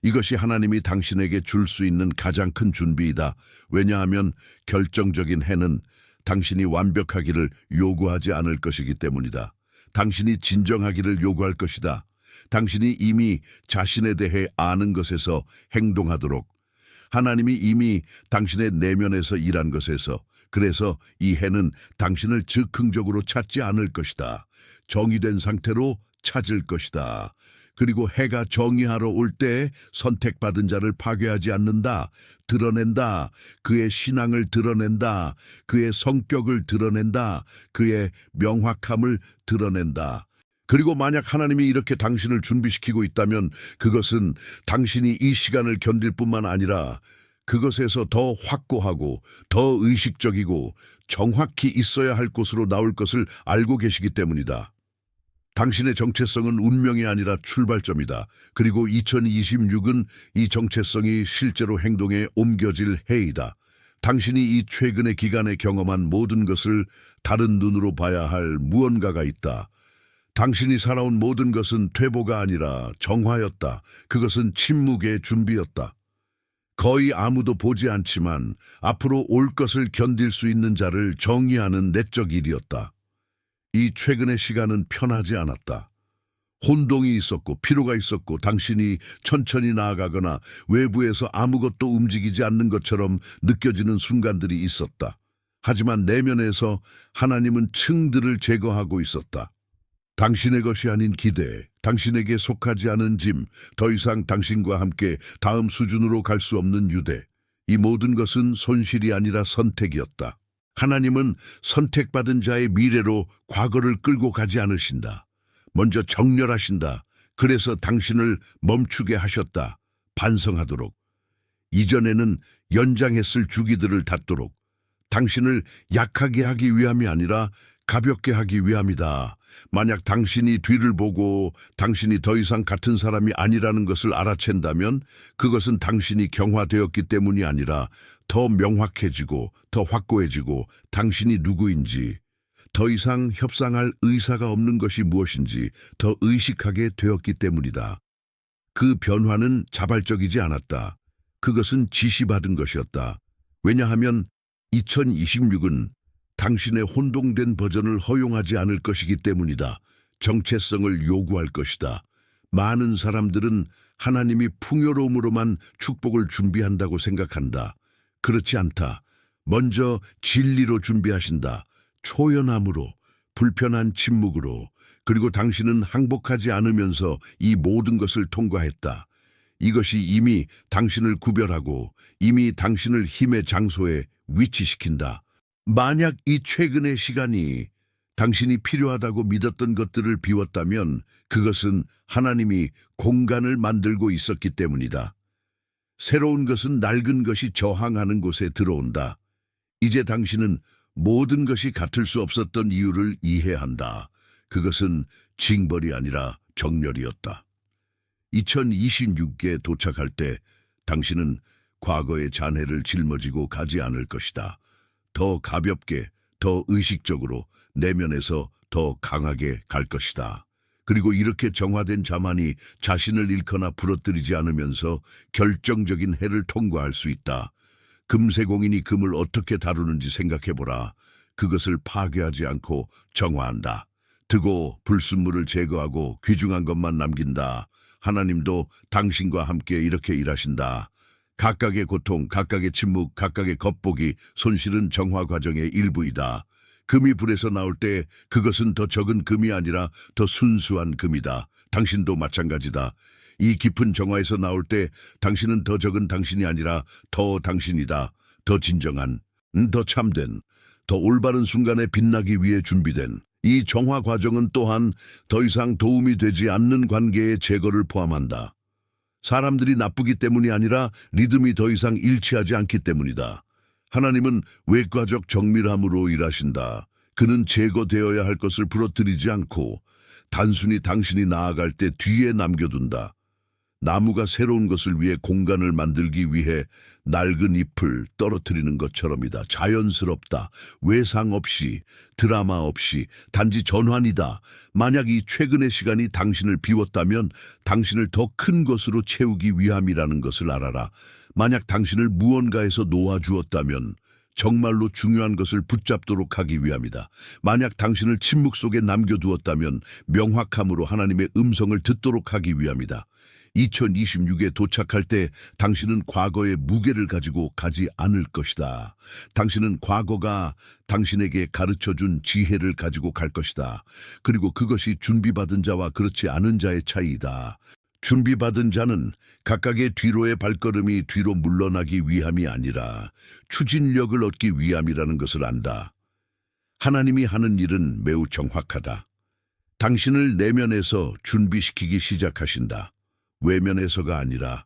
이것이 하나님이 당신에게 줄 수 있는 가장 큰 준비이다. 왜냐하면 결정적인 해는 당신이 완벽하기를 요구하지 않을 것이기 때문이다. 당신이 진정하기를 요구할 것이다. 당신이 이미 자신에 대해 아는 것에서 행동하도록 하나님이 이미 당신의 내면에서 일한 것에서 그래서 이 해는 당신을 즉흥적으로 찾지 않을 것이다. 정의된 상태로 찾을 것이다. 그리고 해가 정의하러 올 때 선택받은 자를 파괴하지 않는다. 드러낸다. 그의 신앙을 드러낸다. 그의 성격을 드러낸다. 그의 명확함을 드러낸다. 그리고 만약 하나님이 이렇게 당신을 준비시키고 있다면 그것은 당신이 이 시간을 견딜 뿐만 아니라 그것에서 더 확고하고 더 의식적이고 정확히 있어야 할 곳으로 나올 것을 알고 계시기 때문이다. 당신의 정체성은 운명이 아니라 출발점이다. 그리고 2026은 이 정체성이 실제로 행동에 옮겨질 해이다. 당신이 이 최근의 기간에 경험한 모든 것을 다른 눈으로 봐야 할 무언가가 있다. 당신이 살아온 모든 것은 퇴보가 아니라 정화였다. 그것은 침묵의 준비였다. 거의 아무도 보지 않지만 앞으로 올 것을 견딜 수 있는 자를 정의하는 내적 일이었다. 이 최근의 시간은 편하지 않았다. 혼동이 있었고 피로가 있었고 당신이 천천히 나아가거나 외부에서 아무것도 움직이지 않는 것처럼 느껴지는 순간들이 있었다. 하지만 내면에서 하나님은 층들을 제거하고 있었다. 당신의 것이 아닌 기대, 당신에게 속하지 않은 짐, 더 이상 당신과 함께 다음 수준으로 갈 수 없는 유대. 이 모든 것은 손실이 아니라 선택이었다. 하나님은 선택받은 자의 미래로 과거를 끌고 가지 않으신다. 먼저 정렬하신다. 그래서 당신을 멈추게 하셨다. 반성하도록. 이전에는 연장했을 주기들을 닫도록. 당신을 약하게 하기 위함이 아니라 가볍게 하기 위함이다. 만약 당신이 뒤를 보고 당신이 더 이상 같은 사람이 아니라는 것을 알아챈다면 그것은 당신이 경화되었기 때문이 아니라 더 명확해지고 더 확고해지고 당신이 누구인지 더 이상 협상할 의사가 없는 것이 무엇인지 더 의식하게 되었기 때문이다. 그 변화는 자발적이지 않았다. 그것은 지시받은 것이었다. 왜냐하면 2026은 당신의 혼동된 버전을 허용하지 않을 것이기 때문이다. 정체성을 요구할 것이다. 많은 사람들은 하나님이 풍요로움으로만 축복을 준비한다고 생각한다. 그렇지 않다. 먼저 진리로 준비하신다. 초연함으로, 불편한 침묵으로, 그리고 당신은 항복하지 않으면서 이 모든 것을 통과했다. 이것이 이미 당신을 구별하고 이미 당신을 힘의 장소에 위치시킨다. 만약 이 최근의 시간이 당신이 필요하다고 믿었던 것들을 비웠다면 그것은 하나님이 공간을 만들고 있었기 때문이다. 새로운 것은 낡은 것이 저항하는 곳에 들어온다. 이제 당신은 모든 것이 같을 수 없었던 이유를 이해한다. 그것은 징벌이 아니라 정렬이었다. 2026에 도착할 때 당신은 과거의 잔해를 짊어지고 가지 않을 것이다. 더 가볍게, 더 의식적으로, 내면에서 더 강하게 갈 것이다. 그리고 이렇게 정화된 자만이 자신을 잃거나 부러뜨리지 않으면서 결정적인 해를 통과할 수 있다. 금세공인이 금을 어떻게 다루는지 생각해보라. 그것을 파괴하지 않고 정화한다. 뜨고 불순물을 제거하고 귀중한 것만 남긴다. 하나님도 당신과 함께 이렇게 일하신다. 각각의 고통, 각각의 침묵, 각각의 겉보기, 손실은 정화 과정의 일부이다. 금이 불에서 나올 때 그것은 더 적은 금이 아니라 더 순수한 금이다. 당신도 마찬가지다. 이 깊은 정화에서 나올 때 당신은 더 적은 당신이 아니라 더 당신이다. 더 진정한, 더 참된, 더 올바른 순간에 빛나기 위해 준비된 이 정화 과정은 또한 더 이상 도움이 되지 않는 관계의 제거를 포함한다. 사람들이 나쁘기 때문이 아니라 리듬이 더 이상 일치하지 않기 때문이다. 하나님은 외과적 정밀함으로 일하신다. 그는 제거되어야 할 것을 부러뜨리지 않고 단순히 당신이 나아갈 때 뒤에 남겨둔다. 나무가 새로운 것을 위해 공간을 만들기 위해 낡은 잎을 떨어뜨리는 것처럼이다. 자연스럽다. 외상 없이, 드라마 없이, 단지 전환이다. 만약 이 최근의 시간이 당신을 비웠다면 당신을 더 큰 것으로 채우기 위함이라는 것을 알아라. 만약 당신을 무언가에서 놓아주었다면 정말로 중요한 것을 붙잡도록 하기 위함이다. 만약 당신을 침묵 속에 남겨두었다면 명확함으로 하나님의 음성을 듣도록 하기 위함이다. 2026에 도착할 때 당신은 과거의 무게를 가지고 가지 않을 것이다. 당신은 과거가 당신에게 가르쳐준 지혜를 가지고 갈 것이다. 그리고 그것이 준비받은 자와 그렇지 않은 자의 차이이다. 준비받은 자는 각각의 뒤로의 발걸음이 뒤로 물러나기 위함이 아니라 추진력을 얻기 위함이라는 것을 안다. 하나님이 하는 일은 매우 정확하다. 당신을 내면에서 준비시키기 시작하신다. 외면에서가 아니라.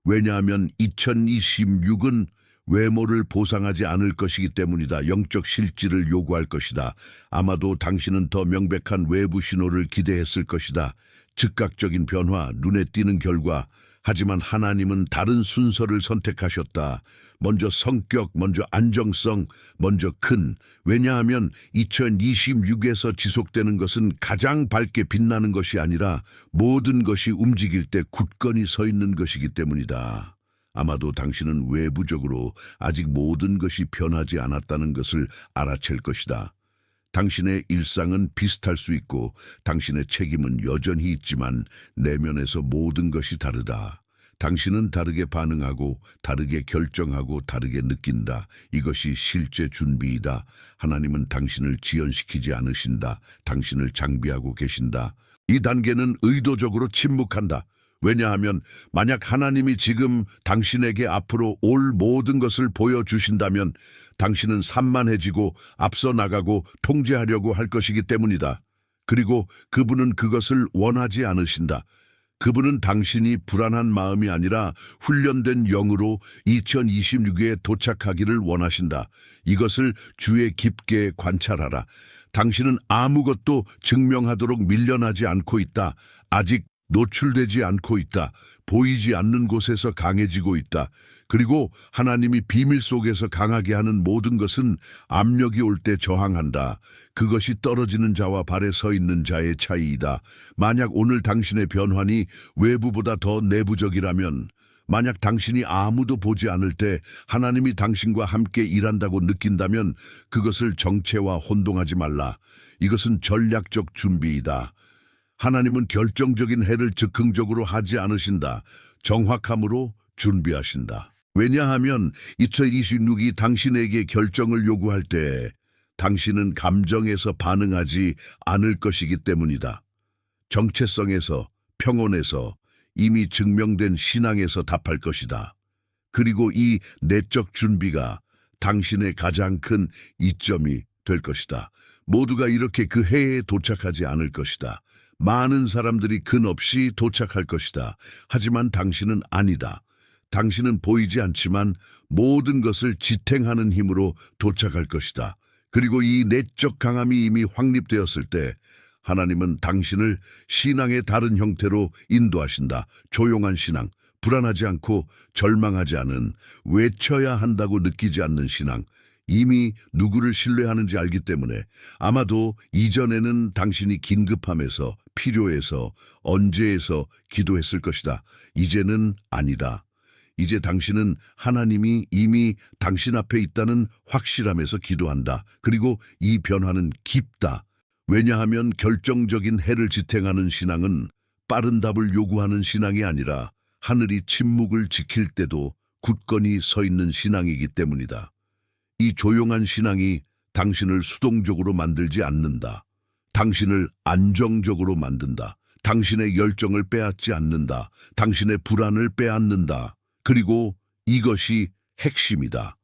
왜냐하면 2026은 외모를 보상하지 않을 것이기 때문이다. 영적 실질을 요구할 것이다. 아마도 당신은 더 명백한 외부 신호를 기대했을 것이다. 즉각적인 변화, 눈에 띄는 결과. 하지만 하나님은 다른 순서를 선택하셨다. 먼저 성격, 먼저 안정성, 먼저 큰. 왜냐하면 2026에서 지속되는 것은 가장 밝게 빛나는 것이 아니라 모든 것이 움직일 때 굳건히 서 있는 것이기 때문이다. 아마도 당신은 외부적으로 아직 모든 것이 변하지 않았다는 것을 알아챌 것이다. 당신의 일상은 비슷할 수 있고 당신의 책임은 여전히 있지만 내면에서 모든 것이 다르다. 당신은 다르게 반응하고 다르게 결정하고 다르게 느낀다. 이것이 실제 준비이다. 하나님은 당신을 지연시키지 않으신다. 당신을 장비하고 계신다. 이 단계는 의도적으로 침묵한다. 왜냐하면 만약 하나님이 지금 당신에게 앞으로 올 모든 것을 보여주신다면 당신은 산만해지고 앞서 나가고 통제하려고 할 것이기 때문이다. 그리고 그분은 그것을 원하지 않으신다. 그분은 당신이 불안한 마음이 아니라 훈련된 영으로 2026에 도착하기를 원하신다. 이것을 주의 깊게 관찰하라. 당신은 아무것도 증명하도록 밀려나지 않고 있다. 아직 노출되지 않고 있다. 보이지 않는 곳에서 강해지고 있다. 그리고 하나님이 비밀 속에서 강하게 하는 모든 것은 압력이 올 때 저항한다. 그것이 떨어지는 자와 발에 서 있는 자의 차이이다. 만약 오늘 당신의 변환이 외부보다 더 내부적이라면 만약 당신이 아무도 보지 않을 때 하나님이 당신과 함께 일한다고 느낀다면 그것을 정체와 혼동하지 말라. 이것은 전략적 준비이다. 하나님은 결정적인 해를 즉흥적으로 하지 않으신다. 정확함으로 준비하신다. 왜냐하면 2026이 당신에게 결정을 요구할 때 당신은 감정에서 반응하지 않을 것이기 때문이다. 정체성에서, 평온에서, 이미 증명된 신앙에서 답할 것이다. 그리고 이 내적 준비가 당신의 가장 큰 이점이 될 것이다. 모두가 이렇게 그 해에 도착하지 않을 것이다. 많은 사람들이 근없이 도착할 것이다. 하지만 당신은 아니다. 당신은 보이지 않지만 모든 것을 지탱하는 힘으로 도착할 것이다. 그리고 이 내적 강함이 이미 확립되었을 때 하나님은 당신을 신앙의 다른 형태로 인도하신다. 조용한 신앙, 불안하지 않고 절망하지 않은, 외쳐야 한다고 느끼지 않는 신앙, 이미 누구를 신뢰하는지 알기 때문에 아마도 이전에는 당신이 긴급함에서, 필요해서, 언제에서 기도했을 것이다. 이제는 아니다. 이제 당신은 하나님이 이미 당신 앞에 있다는 확실함에서 기도한다. 그리고 이 변화는 깊다. 왜냐하면 결정적인 해를 지탱하는 신앙은 빠른 답을 요구하는 신앙이 아니라 하늘이 침묵을 지킬 때도 굳건히 서 있는 신앙이기 때문이다. 이 조용한 신앙이 당신을 수동적으로 만들지 않는다. 당신을 안정적으로 만든다. 당신의 열정을 빼앗지 않는다. 당신의 불안을 빼앗는다. 그리고 이것이 핵심이다.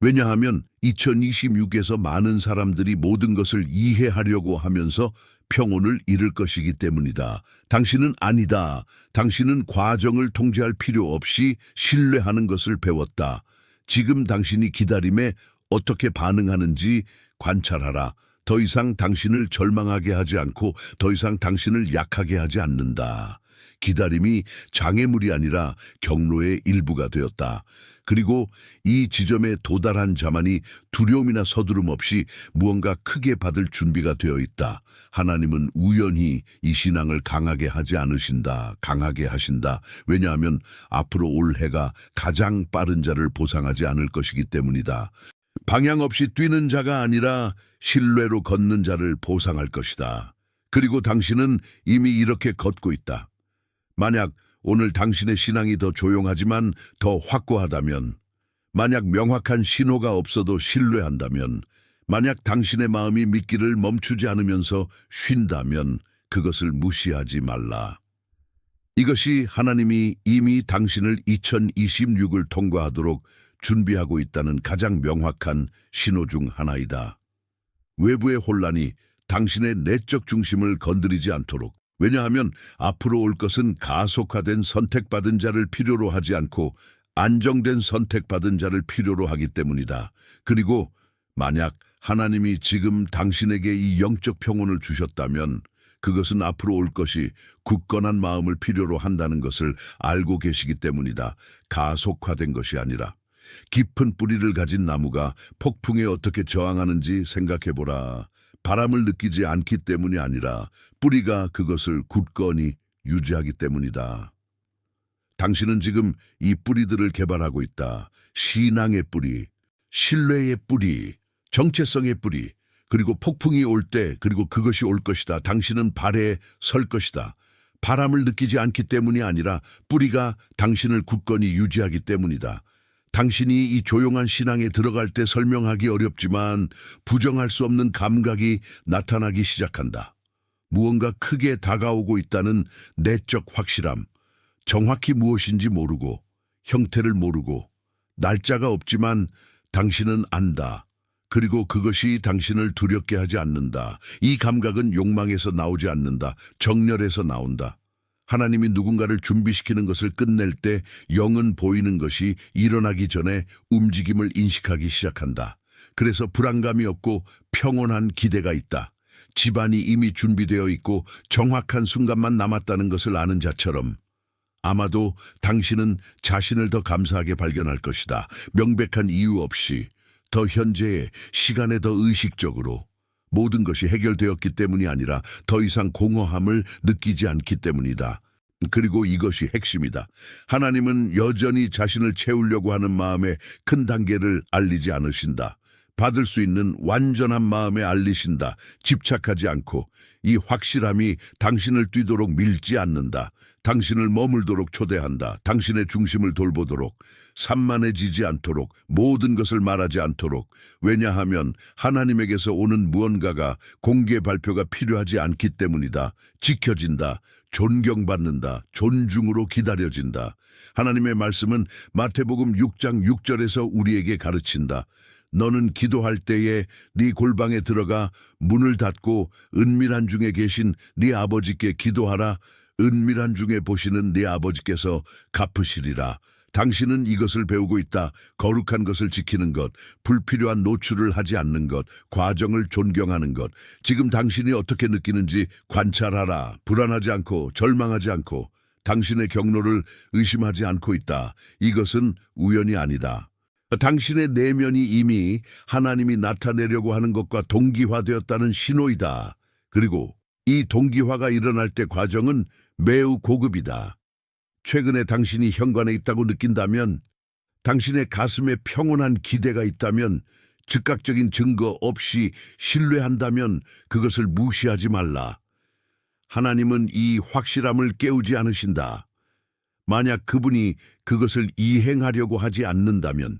왜냐하면 2026에서 많은 사람들이 모든 것을 이해하려고 하면서 평온을 잃을 것이기 때문이다. 당신은 아니다. 당신은 과정을 통제할 필요 없이 신뢰하는 것을 배웠다. 지금 당신이 기다림에 어떻게 반응하는지 관찰하라. 더 이상 당신을 절망하게 하지 않고 더 이상 당신을 약하게 하지 않는다. 기다림이 장애물이 아니라 경로의 일부가 되었다. 그리고 이 지점에 도달한 자만이 두려움이나 서두름 없이 무언가 크게 받을 준비가 되어 있다. 하나님은 우연히 이 신앙을 강하게 하지 않으신다. 강하게 하신다. 왜냐하면 앞으로 올 해가 가장 빠른 자를 보상하지 않을 것이기 때문이다. 방향 없이 뛰는 자가 아니라 신뢰로 걷는 자를 보상할 것이다. 그리고 당신은 이미 이렇게 걷고 있다. 만약 오늘 당신의 신앙이 더 조용하지만 더 확고하다면, 만약 명확한 신호가 없어도 신뢰한다면, 만약 당신의 마음이 믿기를 멈추지 않으면서 쉰다면 그것을 무시하지 말라. 이것이 하나님이 이미 당신을 2026을 통과하도록 준비하고 있다는 가장 명확한 신호 중 하나이다. 외부의 혼란이 당신의 내적 중심을 건드리지 않도록. 왜냐하면 앞으로 올 것은 가속화된 선택받은 자를 필요로 하지 않고 안정된 선택받은 자를 필요로 하기 때문이다. 그리고 만약 하나님이 지금 당신에게 이 영적 평온을 주셨다면 그것은 앞으로 올 것이 굳건한 마음을 필요로 한다는 것을 알고 계시기 때문이다. 가속화된 것이 아니라. 깊은 뿌리를 가진 나무가 폭풍에 어떻게 저항하는지 생각해보라. 바람을 느끼지 않기 때문이 아니라 뿌리가 그것을 굳건히 유지하기 때문이다. 당신은 지금 이 뿌리들을 개발하고 있다. 신앙의 뿌리, 신뢰의 뿌리, 정체성의 뿌리, 그리고 폭풍이 올 때, 그리고 그것이 올 것이다. 당신은 발에 설 것이다. 바람을 느끼지 않기 때문이 아니라 뿌리가 당신을 굳건히 유지하기 때문이다. 당신이 이 조용한 신앙에 들어갈 때 설명하기 어렵지만 부정할 수 없는 감각이 나타나기 시작한다. 무언가 크게 다가오고 있다는 내적 확실함, 정확히 무엇인지 모르고, 형태를 모르고, 날짜가 없지만 당신은 안다. 그리고 그것이 당신을 두렵게 하지 않는다. 이 감각은 욕망에서 나오지 않는다. 정렬에서 나온다. 하나님이 누군가를 준비시키는 것을 끝낼 때 영은 보이는 것이 일어나기 전에 움직임을 인식하기 시작한다. 그래서 불안감이 없고 평온한 기대가 있다. 집안이 이미 준비되어 있고 정확한 순간만 남았다는 것을 아는 자처럼 아마도 당신은 자신을 더 감사하게 발견할 것이다. 명백한 이유 없이 더 현재의 시간에 더 의식적으로 모든 것이 해결되었기 때문이 아니라 더 이상 공허함을 느끼지 않기 때문이다. 그리고 이것이 핵심이다. 하나님은 여전히 자신을 채우려고 하는 마음의 큰 단계를 알리지 않으신다. 받을 수 있는 완전한 마음에 알리신다. 집착하지 않고 이 확실함이 당신을 뛰도록 밀지 않는다. 당신을 머물도록 초대한다. 당신의 중심을 돌보도록, 산만해지지 않도록, 모든 것을 말하지 않도록. 왜냐하면 하나님에게서 오는 무언가가 공개 발표가 필요하지 않기 때문이다. 지켜진다. 존경받는다. 존중으로 기다려진다. 하나님의 말씀은 마태복음 6장 6절에서 우리에게 가르친다. 너는 기도할 때에 네 골방에 들어가 문을 닫고 은밀한 중에 계신 네 아버지께 기도하라. 은밀한 중에 보시는 네 아버지께서 갚으시리라. 당신은 이것을 배우고 있다. 거룩한 것을 지키는 것, 불필요한 노출을 하지 않는 것, 과정을 존경하는 것. 지금 당신이 어떻게 느끼는지 관찰하라. 불안하지 않고 절망하지 않고 당신의 경로를 의심하지 않고 있다. 이것은 우연이 아니다. 당신의 내면이 이미 하나님이 나타내려고 하는 것과 동기화되었다는 신호이다. 그리고 이 동기화가 일어날 때 과정은 매우 고급이다. 최근에 당신이 현관에 있다고 느낀다면, 당신의 가슴에 평온한 기대가 있다면, 즉각적인 증거 없이 신뢰한다면 그것을 무시하지 말라. 하나님은 이 확실함을 깨우지 않으신다. 만약 그분이 그것을 이행하려고 하지 않는다면,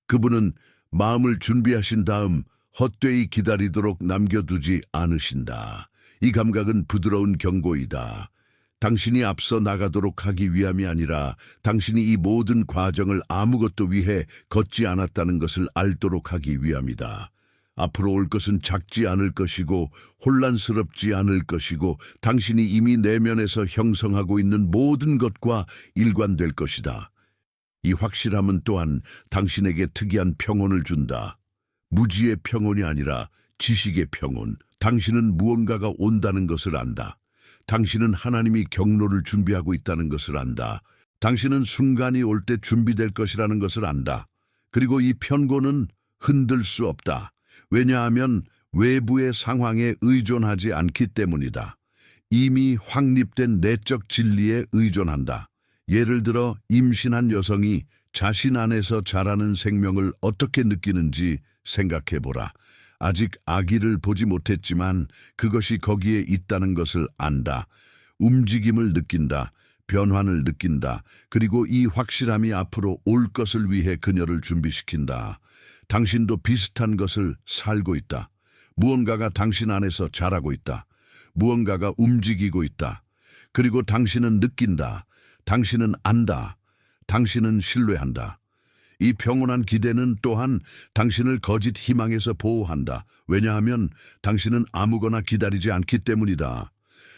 그분은 마음을 준비하신 다음 헛되이 기다리도록 남겨두지 않으신다. 이 감각은 부드러운 경고이다. 당신이 앞서 나가도록 하기 위함이 아니라 당신이 이 모든 과정을 아무것도 위해 걷지 않았다는 것을 알도록 하기 위함이다. 앞으로 올 것은 작지 않을 것이고 혼란스럽지 않을 것이고 당신이 이미 내면에서 형성하고 있는 모든 것과 일관될 것이다. 이 확실함은 또한 당신에게 특이한 평온을 준다. 무지의 평온이 아니라 지식의 평온. 당신은 무언가가 온다는 것을 안다. 당신은 하나님이 경로를 준비하고 있다는 것을 안다. 당신은 순간이 올 때 준비될 것이라는 것을 안다. 그리고 이 편고는 흔들 수 없다. 왜냐하면 외부의 상황에 의존하지 않기 때문이다. 이미 확립된 내적 진리에 의존한다. 예를 들어 임신한 여성이 자신 안에서 자라는 생명을 어떻게 느끼는지 생각해보라. 아직 아기를 보지 못했지만 그것이 거기에 있다는 것을 안다. 움직임을 느낀다. 변환을 느낀다. 그리고 이 확실함이 앞으로 올 것을 위해 그녀를 준비시킨다. 당신도 비슷한 것을 살고 있다. 무언가가 당신 안에서 자라고 있다. 무언가가 움직이고 있다. 그리고 당신은 느낀다. 당신은 안다. 당신은 신뢰한다. 이 평온한 기대는 또한 당신을 거짓 희망에서 보호한다. 왜냐하면 당신은 아무거나 기다리지 않기 때문이다.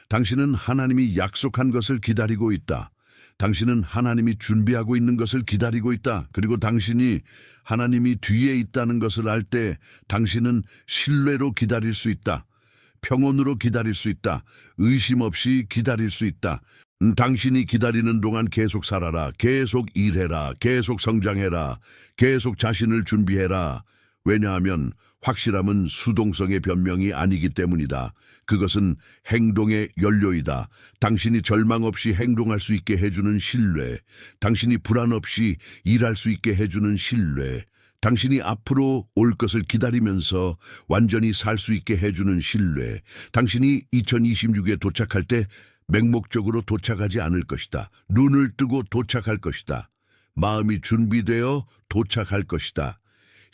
당신은 하나님이 약속한 것을 기다리고 있다. 당신은 하나님이 준비하고 있는 것을 기다리고 있다. 그리고 당신이 하나님이 뒤에 있다는 것을 알 때 당신은 신뢰로 기다릴 수 있다. 평온으로 기다릴 수 있다. 의심 없이 기다릴 수 있다. 당신이 기다리는 동안 계속 살아라. 계속 일해라. 계속 성장해라. 계속 자신을 준비해라. 왜냐하면 확실함은 수동성의 변명이 아니기 때문이다. 그것은 행동의 연료이다. 당신이 절망 없이 행동할 수 있게 해주는 신뢰. 당신이 불안 없이 일할 수 있게 해주는 신뢰. 당신이 앞으로 올 것을 기다리면서 완전히 살 수 있게 해주는 신뢰. 당신이 2026에 도착할 때 맹목적으로 도착하지 않을 것이다. 눈을 뜨고 도착할 것이다. 마음이 준비되어 도착할 것이다.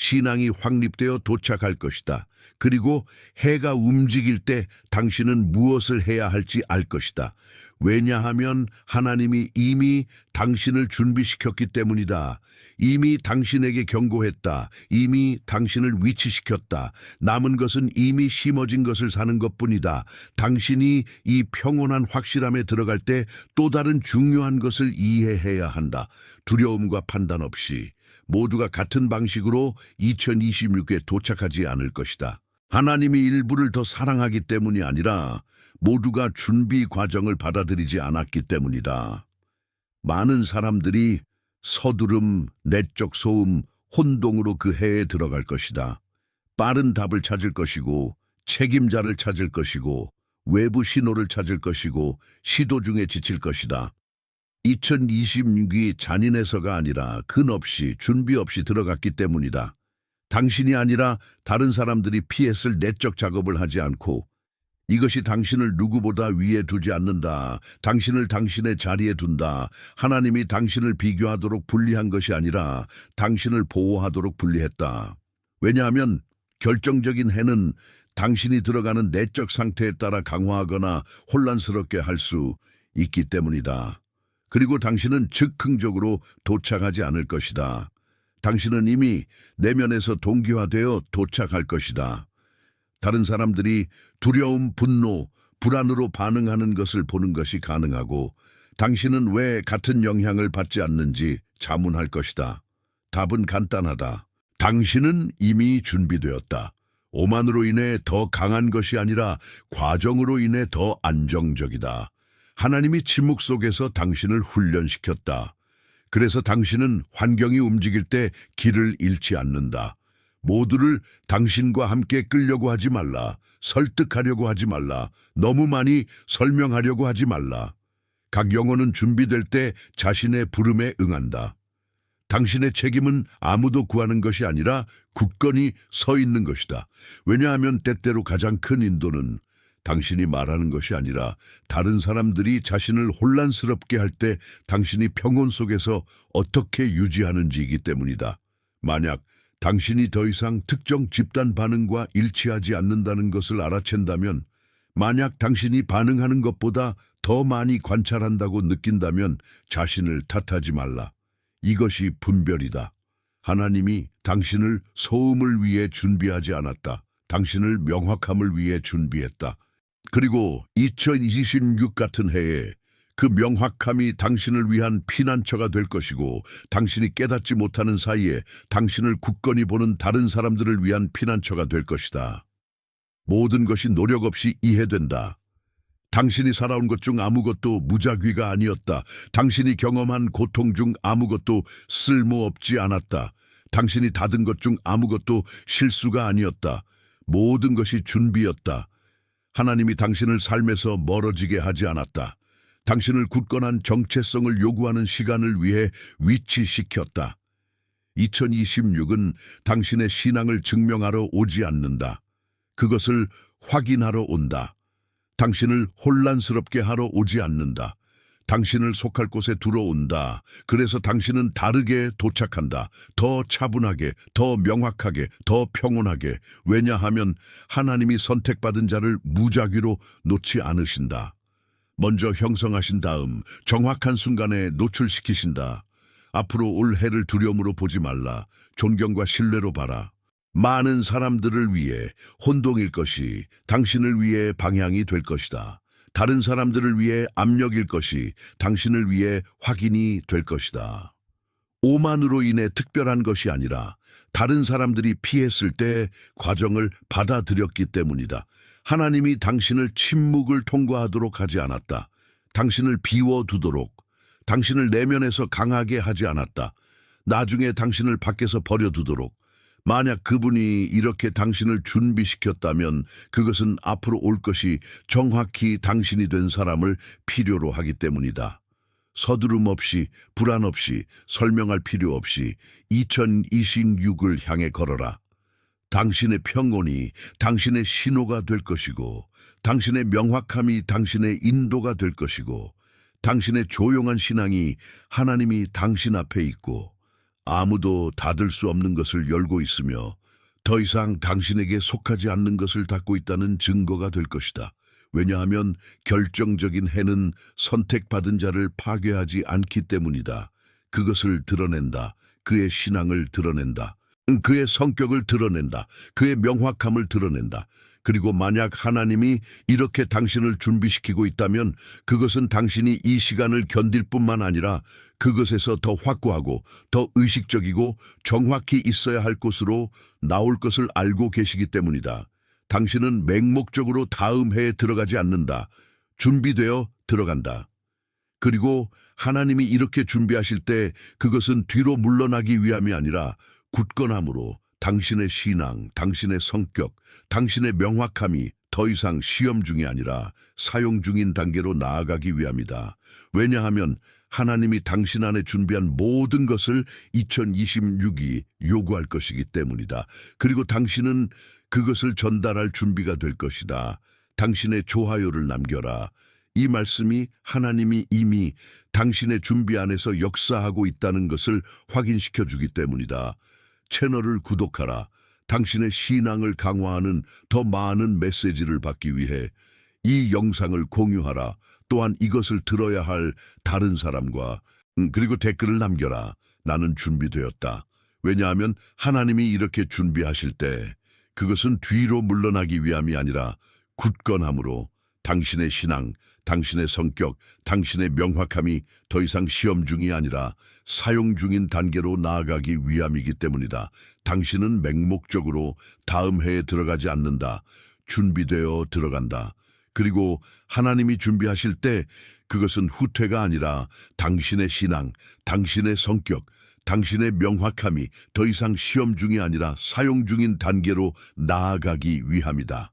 신앙이 확립되어 도착할 것이다. 그리고 해가 움직일 때 당신은 무엇을 해야 할지 알 것이다. 왜냐하면 하나님이 이미 당신을 준비시켰기 때문이다. 이미 당신에게 경고했다. 이미 당신을 위치시켰다. 남은 것은 이미 심어진 것을 사는 것뿐이다. 당신이 이 평온한 확실함에 들어갈 때 또 다른 중요한 것을 이해해야 한다. 두려움과 판단 없이 모두가 같은 방식으로 2026에 도착하지 않을 것이다. 하나님이 일부를 더 사랑하기 때문이 아니라 모두가 준비 과정을 받아들이지 않았기 때문이다. 많은 사람들이 서두름, 내적 소음, 혼동으로 그 해에 들어갈 것이다. 빠른 답을 찾을 것이고 책임자를 찾을 것이고 외부 신호를 찾을 것이고 시도 중에 지칠 것이다. 2026이 잔인해서가 아니라 근없이 준비 없이 들어갔기 때문이다. 당신이 아니라 다른 사람들이 피했을 내적 작업을 하지 않고 이것이 당신을 누구보다 위에 두지 않는다. 당신을 당신의 자리에 둔다. 하나님이 당신을 비교하도록 분리한 것이 아니라 당신을 보호하도록 분리했다. 왜냐하면 결정적인 해는 당신이 들어가는 내적 상태에 따라 강화하거나 혼란스럽게 할 수 있기 때문이다. 그리고 당신은 즉흥적으로 도착하지 않을 것이다. 당신은 이미 내면에서 동기화되어 도착할 것이다. 다른 사람들이 두려움, 분노, 불안으로 반응하는 것을 보는 것이 가능하고 당신은 왜 같은 영향을 받지 않는지 자문할 것이다. 답은 간단하다. 당신은 이미 준비되었다. 오만으로 인해 더 강한 것이 아니라 과정으로 인해 더 안정적이다. 하나님이 침묵 속에서 당신을 훈련시켰다. 그래서 당신은 환경이 움직일 때 길을 잃지 않는다. 모두를 당신과 함께 끌려고 하지 말라. 설득하려고 하지 말라. 너무 많이 설명하려고 하지 말라. 각 영혼은 준비될 때 자신의 부름에 응한다. 당신의 책임은 아무도 구하는 것이 아니라 굳건히 서 있는 것이다. 왜냐하면 때때로 가장 큰 인도는 당신이 말하는 것이 아니라 다른 사람들이 자신을 혼란스럽게 할 때 당신이 평온 속에서 어떻게 유지하는지이기 때문이다. 만약 당신이 더 이상 특정 집단 반응과 일치하지 않는다는 것을 알아챈다면, 만약 당신이 반응하는 것보다 더 많이 관찰한다고 느낀다면 자신을 탓하지 말라. 이것이 분별이다. 하나님이 당신을 소음을 위해 준비하지 않았다. 당신을 명확함을 위해 준비했다. 그리고 2026 같은 해에 그 명확함이 당신을 위한 피난처가 될 것이고 당신이 깨닫지 못하는 사이에 당신을 굳건히 보는 다른 사람들을 위한 피난처가 될 것이다. 모든 것이 노력 없이 이해된다. 당신이 살아온 것 중 아무것도 무작위가 아니었다. 당신이 경험한 고통 중 아무것도 쓸모없지 않았다. 당신이 닫은 것 중 아무것도 실수가 아니었다. 모든 것이 준비였다. 하나님이 당신을 삶에서 멀어지게 하지 않았다. 당신을 굳건한 정체성을 요구하는 시간을 위해 위치시켰다. 2026은 당신의 신앙을 증명하러 오지 않는다. 그것을 확인하러 온다. 당신을 혼란스럽게 하러 오지 않는다. 당신을 속할 곳에 들어온다. 그래서 당신은 다르게 도착한다. 더 차분하게, 더 명확하게, 더 평온하게. 왜냐하면 하나님이 선택받은 자를 무작위로 놓지 않으신다. 먼저 형성하신 다음 정확한 순간에 노출시키신다. 앞으로 올 해를 두려움으로 보지 말라. 존경과 신뢰로 봐라. 많은 사람들을 위해 혼동일 것이 당신을 위해 방향이 될 것이다. 다른 사람들을 위해 압력일 것이 당신을 위해 확인이 될 것이다. 오만으로 인해 특별한 것이 아니라 다른 사람들이 피했을 때 과정을 받아들였기 때문이다. 하나님이 당신을 침묵을 통과하도록 하지 않았다. 당신을 비워두도록, 당신을 내면에서 강하게 하지 않았다. 나중에 당신을 밖에서 버려두도록. 만약 그분이 이렇게 당신을 준비시켰다면 그것은 앞으로 올 것이 정확히 당신이 된 사람을 필요로 하기 때문이다. 서두름 없이, 불안 없이, 설명할 필요 없이 2026을 향해 걸어라. 당신의 평온이 당신의 신호가 될 것이고, 당신의 명확함이 당신의 인도가 될 것이고, 당신의 조용한 신앙이 하나님이 당신 앞에 있고 아무도 닫을 수 없는 것을 열고 있으며 더 이상 당신에게 속하지 않는 것을 닫고 있다는 증거가 될 것이다. 왜냐하면 결정적인 해는 선택받은 자를 파괴하지 않기 때문이다. 그것을 드러낸다. 그의 신앙을 드러낸다. 그의 성격을 드러낸다. 그의 명확함을 드러낸다. 그리고 만약 하나님이 이렇게 당신을 준비시키고 있다면 그것은 당신이 이 시간을 견딜 뿐만 아니라 그것에서 더 확고하고 더 의식적이고 정확히 있어야 할 곳으로 나올 것을 알고 계시기 때문이다. 당신은 맹목적으로 다음 해에 들어가지 않는다. 준비되어 들어간다. 그리고 하나님이 이렇게 준비하실 때 그것은 뒤로 물러나기 위함이 아니라 굳건함으로 당신의 신앙, 당신의 성격, 당신의 명확함이 더 더 이상 시험 중이 아니라 사용 중인 단계로 나아가기 위함이다. 왜냐하면 하나님이 당신 안에 준비한 모든 것을 2026이 요구할 것이기 때문이다. 그리고 당신은 그것을 전달할 준비가 될 것이다. 당신의 좋아요를 남겨라. 이 말씀이 하나님이 이미 당신의 준비 안에서 역사하고 있다는 것을 확인시켜 주기 때문이다. 채널을 구독하라. 당신의 신앙을 강화하는 더 많은 메시지를 받기 위해 이 영상을 공유하라. 또한 이것을 들어야 할 다른 사람과 그리고 댓글을 남겨라. 나는 준비되었다. 왜냐하면 하나님이 이렇게 준비하실 때 그것은 뒤로 물러나기 위함이 아니라 굳건함으로 당신의 신앙, 당신의 성격, 당신의 명확함이 더 이상 시험 중이 아니라 사용 중인 단계로 나아가기 위함이기 때문이다. 당신은 맹목적으로 다음 해에 들어가지 않는다. 준비되어 들어간다. 그리고 하나님이 준비하실 때 그것은 후퇴가 아니라 당신의 신앙, 당신의 성격, 당신의 명확함이 더 이상 시험 중이 아니라 사용 중인 단계로 나아가기 위함이다.